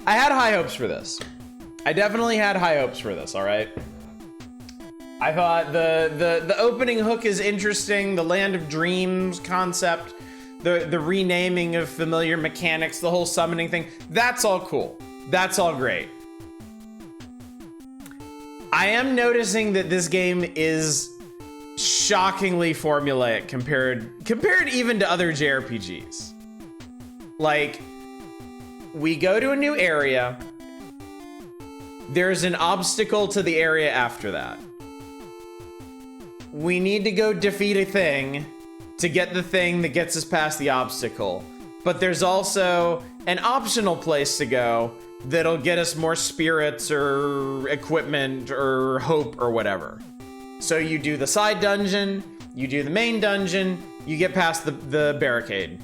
A: I had high hopes for this. I definitely had high hopes for this, all right? I thought the opening hook is interesting, the Land of Dreams concept, the renaming of familiar mechanics, the whole summoning thing, that's all cool. That's all great. I am noticing that this game is shockingly formulaic compared even to other JRPGs. Like, we go to a new area, there's an obstacle to the area after that. we need to go defeat a thing to get the thing that gets us past the obstacle. But there's also an optional place to go that'll get us more spirits or equipment or hope or whatever. So you do the side dungeon, you do the main dungeon, you get past the barricade.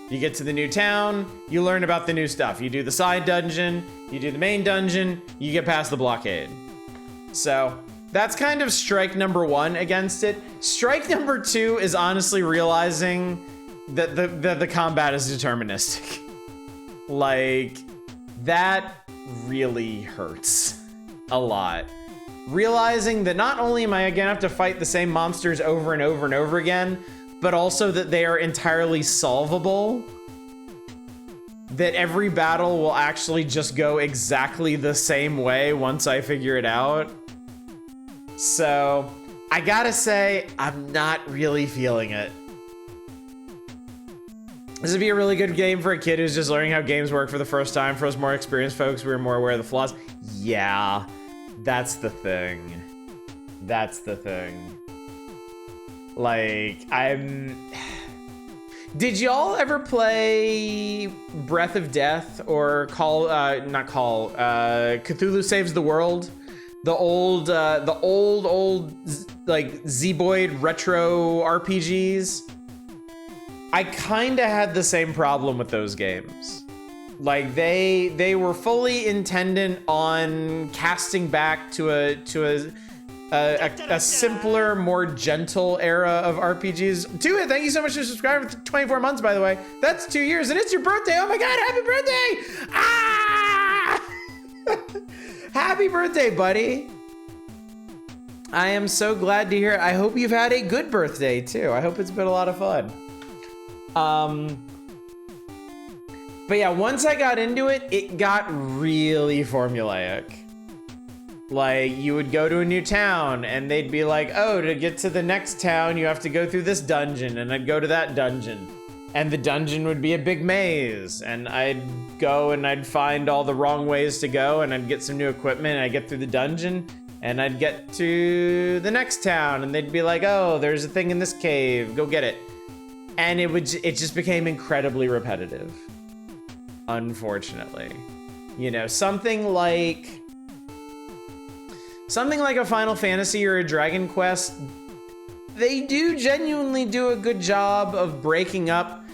A: You get to the new town, you learn about the new stuff. You do the side dungeon, you do the main dungeon, you get past the blockade. So that's kind of strike number 1 against it. Strike number 2 is honestly realizing that the combat is deterministic. Like, that really hurts a lot. Realizing that not only am I gonna have to fight the same monsters over and over and over again, but also that they are entirely solvable. That every battle will actually just go exactly the same way once I figure it out. So, I gotta say, I'm not really feeling it. This would be a really good game for a kid who's just learning how games work for the first time. For us more experienced folks, we're more aware of the flaws. Yeah, that's the thing. That's the thing. Like, Did y'all ever play Breath of Death or Cthulhu Saves the World? The old like Zeboid retro RPGs? I kind of had the same problem with those games. Like they were fully intended on casting back to a simpler, more gentle era of RPGs. Tua, thank you so much for subscribing for 24 months, by the way. That's 2 years, and it's your birthday. Oh my God, happy birthday! Ah! Happy birthday, buddy. I am so glad to hear. I hope you've had a good birthday, too. I hope it's been a lot of fun. But yeah, once I got into it, it got really formulaic. Like, you would go to a new town and they'd be like, oh, to get to the next town, you have to go through this dungeon, and I'd go to that dungeon. And the dungeon would be a big maze, and I'd go and I'd find all the wrong ways to go, and I'd get some new equipment, and I'd get through the dungeon, and I'd get to the next town, and they'd be like, oh, there's a thing in this cave, go get it. And it just became incredibly repetitive, unfortunately. You know, something like a Final Fantasy or a Dragon Quest, they do genuinely do a good job of breaking up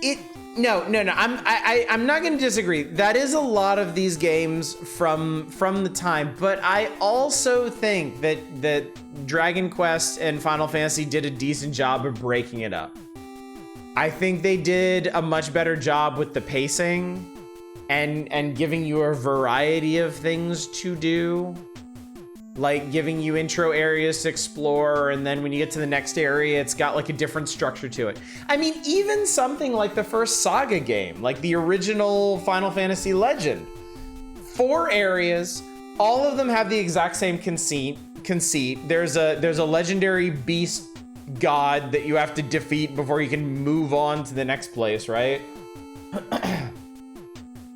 A: it. No, I'm not going to disagree. That is a lot of these games from the time, but I also think that Dragon Quest and Final Fantasy did a decent job of breaking it up. I think they did a much better job with the pacing and giving you a variety of things to do. Like giving you intro areas to explore, and then when you get to the next area, it's got like a different structure to it. I mean, even something like the first Saga game, like the original Final Fantasy Legend. 4 areas, all of them have the exact same conceit. There's a legendary beast god that you have to defeat before you can move on to the next place, right?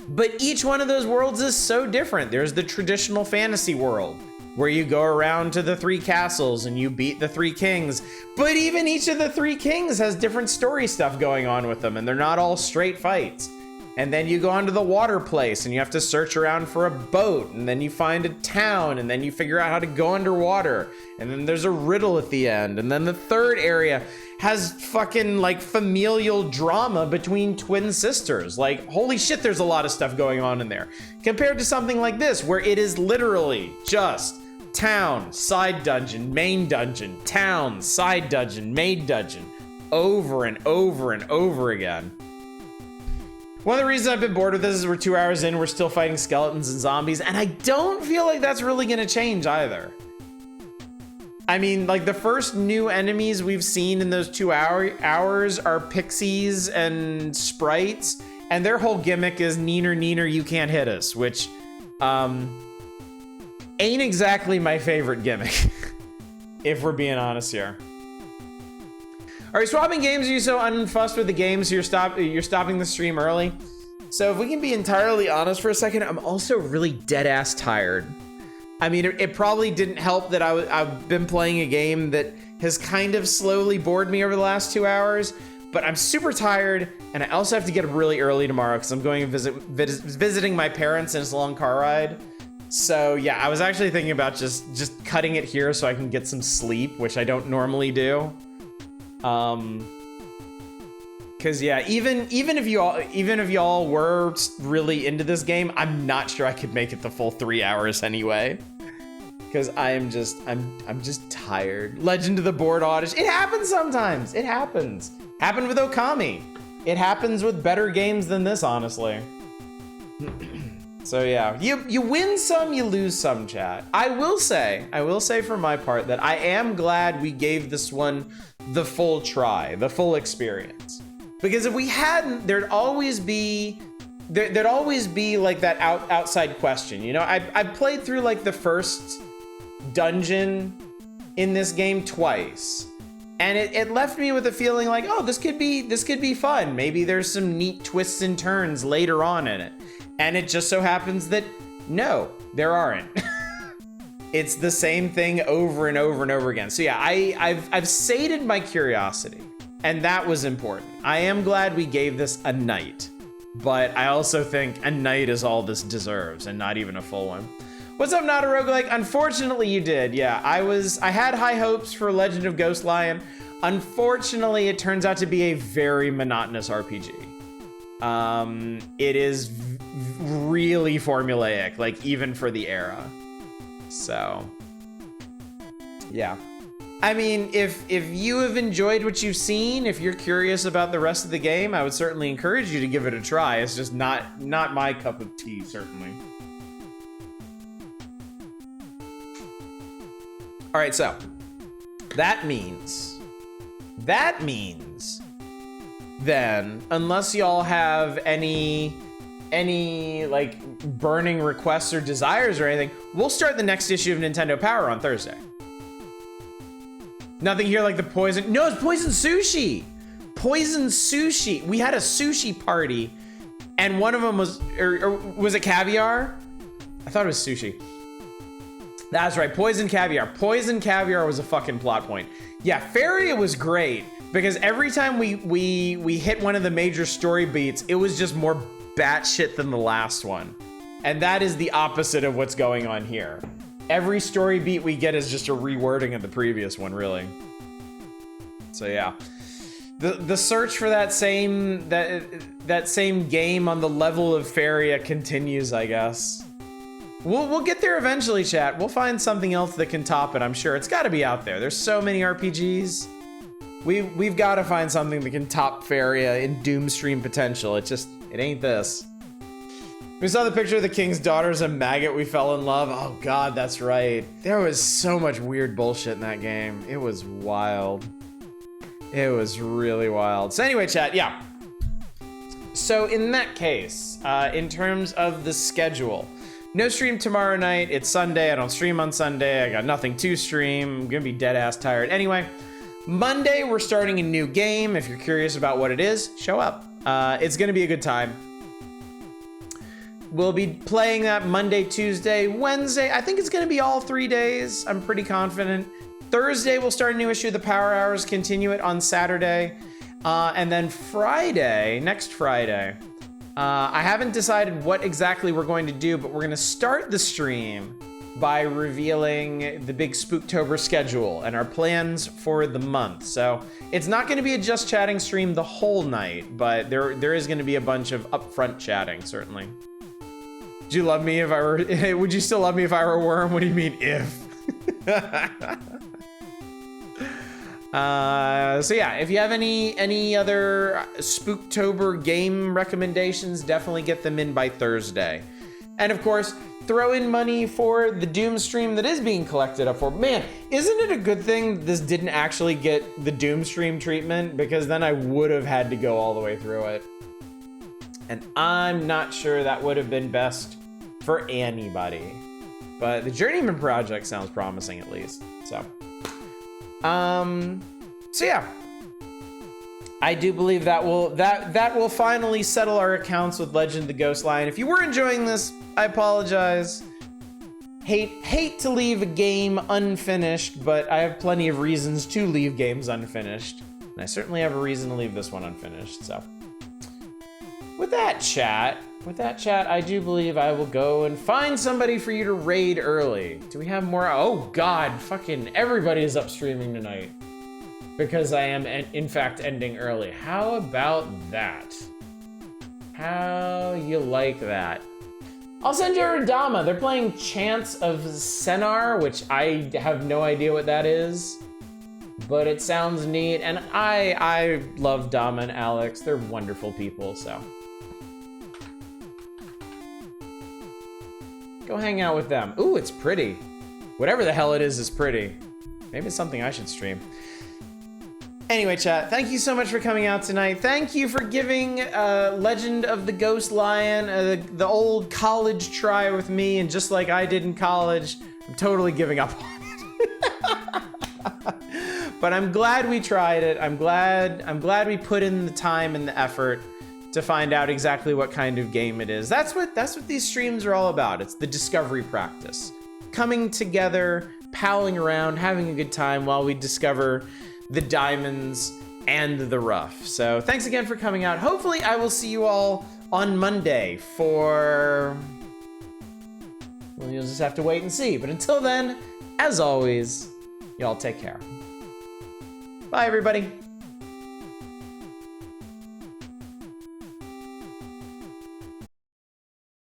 A: But each one of those worlds is so different. There's the traditional fantasy world, where you go around to the 3 castles and you beat the 3 kings. But even each of the 3 kings has different story stuff going on with them, and they're not all straight fights. And then you go onto the water place and you have to search around for a boat, and then you find a town, and then you figure out how to go underwater. And then there's a riddle at the end. And then the 3rd area has fucking like familial drama between twin sisters. Like, holy shit, there's a lot of stuff going on in there. Compared to something like this, where it is literally just town, side dungeon, main dungeon, town, side dungeon, main dungeon, over and over and over again. One of the reasons I've been bored with this is we're 2 hours in, we're still fighting skeletons and zombies, and I don't feel like that's really gonna change either. I mean, like, the first new enemies we've seen in those 2 hours are pixies and sprites, and their whole gimmick is neener, neener, you can't hit us, which, ain't exactly my favorite gimmick, if we're being honest here. Are you swapping games? Are you so unfussed with the games you're stopping the stream early? So if we can be entirely honest for a second, I'm also really dead ass tired. I mean, it probably didn't help that I've been playing a game that has kind of slowly bored me over the last 2 hours, but I'm super tired, and I also have to get up really early tomorrow because I'm going to visiting my parents, and it's a long car ride. So yeah, I was actually thinking about just cutting it here so I can get some sleep, which I don't normally do. Cause yeah, even if y'all were really into this game, I'm not sure I could make it the full 3 hours anyway. Cause I'm just tired. Legend of the Board Oddish. It happens sometimes. It happens. Happened with Okami. It happens with better games than this, honestly. So yeah, you win some, you lose some, chat. I will say for my part that I am glad we gave this one the full try, the full experience. Because if we hadn't, there'd always be like that outside question. You know, I played through like the first dungeon in this game twice, and it left me with a feeling like, oh, this could be fun. Maybe there's some neat twists and turns later on in it. And it just so happens that no, there aren't. It's the same thing over and over and over again. So yeah, I've sated my curiosity, and that was important. I am glad we gave this a night, but I also think a night is all this deserves, and not even a full one. What's up, Not a Roguelike? Unfortunately, you did. Yeah, I had high hopes for Legend of Ghost Lion. Unfortunately, it turns out to be a very monotonous RPG. It is really formulaic, like even for the era. So, yeah. I mean, if you have enjoyed what you've seen, if you're curious about the rest of the game, I would certainly encourage you to give it a try. It's just not my cup of tea, certainly. All right, so that means then, unless y'all have any like burning requests or desires or anything, we'll start the next issue of Nintendo Power on Thursday. Nothing here like the poison. No, it's Poison Sushi. Poison Sushi. We had a sushi party, and one of them was, or was it caviar? I thought it was sushi. That's right, Poison Caviar. Poison Caviar was a fucking plot point. Yeah, Feria was great because every time we hit one of the major story beats, it was just more batshit than the last one. And that is the opposite of what's going on here. Every story beat we get is just a rewording of the previous one, really. So yeah. The search for that same game on the level of Feria continues, I guess. We'll get there eventually, chat. We'll find something else that can top it, I'm sure. It's gotta be out there. There's so many RPGs. We've gotta find something that can top Feria in Doomstream potential. It ain't this. We saw the picture of the king's daughter as a maggot. We fell in love. Oh God, that's right. There was so much weird bullshit in that game. It was wild. It was really wild. So anyway, chat, yeah. So in that case, in terms of the schedule, no stream tomorrow night. It's Sunday. I don't stream on Sunday. I got nothing to stream. I'm gonna be dead ass tired. Anyway, Monday we're starting a new game. If you're curious about what it is, show up. It's gonna be a good time. We'll be playing that Monday, Tuesday, Wednesday. I think it's gonna be all 3 days. I'm pretty confident. Thursday we'll start a new issue of the Power Hours, continue it on Saturday. And then Friday, next Friday, I haven't decided what exactly we're going to do, but we're gonna start the stream by revealing the big Spooktober schedule and our plans for the month. So it's not gonna be a just chatting stream the whole night, but there is gonna be a bunch of upfront chatting, certainly. Would you love me if I were, would you still love me if I were a worm? What do you mean, if? So yeah, if you have any other Spooktober game recommendations, definitely get them in by Thursday. And of course, throw in money for the Doom stream that is being collected up for. Man, isn't it a good thing this didn't actually get the Doom stream treatment? Because then I would have had to go all the way through it. And I'm not sure that would have been best for anybody. But the Journeyman project sounds promising, at least. So yeah, I do believe that will finally settle our accounts with Legend of the Ghost Lion. If you were enjoying this, I apologize. hate to leave a game unfinished, but I have plenty of reasons to leave games unfinished. And I certainly have a reason to leave this one unfinished, so. With that chat, I do believe I will go and find somebody for you to raid early. Do we have more? Oh God, fucking everybody is up streaming tonight. Because I am, in fact, ending early. How about that? How you like that? I'll send you a Radama. They're playing Chants of Sennar, which I have no idea what that is. But it sounds neat, and I love Dama and Alex. They're wonderful people, so. Go hang out with them. Ooh, it's pretty. Whatever the hell it is pretty. Maybe it's something I should stream. Anyway, chat, thank you so much for coming out tonight. Thank you for giving Legend of the Ghost Lion the old college try with me, and just like I did in college, I'm totally giving up on it. But I'm glad we tried it. I'm glad we put in the time and the effort to find out exactly what kind of game it is. That's what these streams are all about. It's the discovery practice. Coming together, palling around, having a good time while we discover the diamonds and the rough. So thanks again for coming out. Hopefully I will see you all on Monday for... Well, you'll just have to wait and see. But until then, as always, y'all take care. Bye, everybody.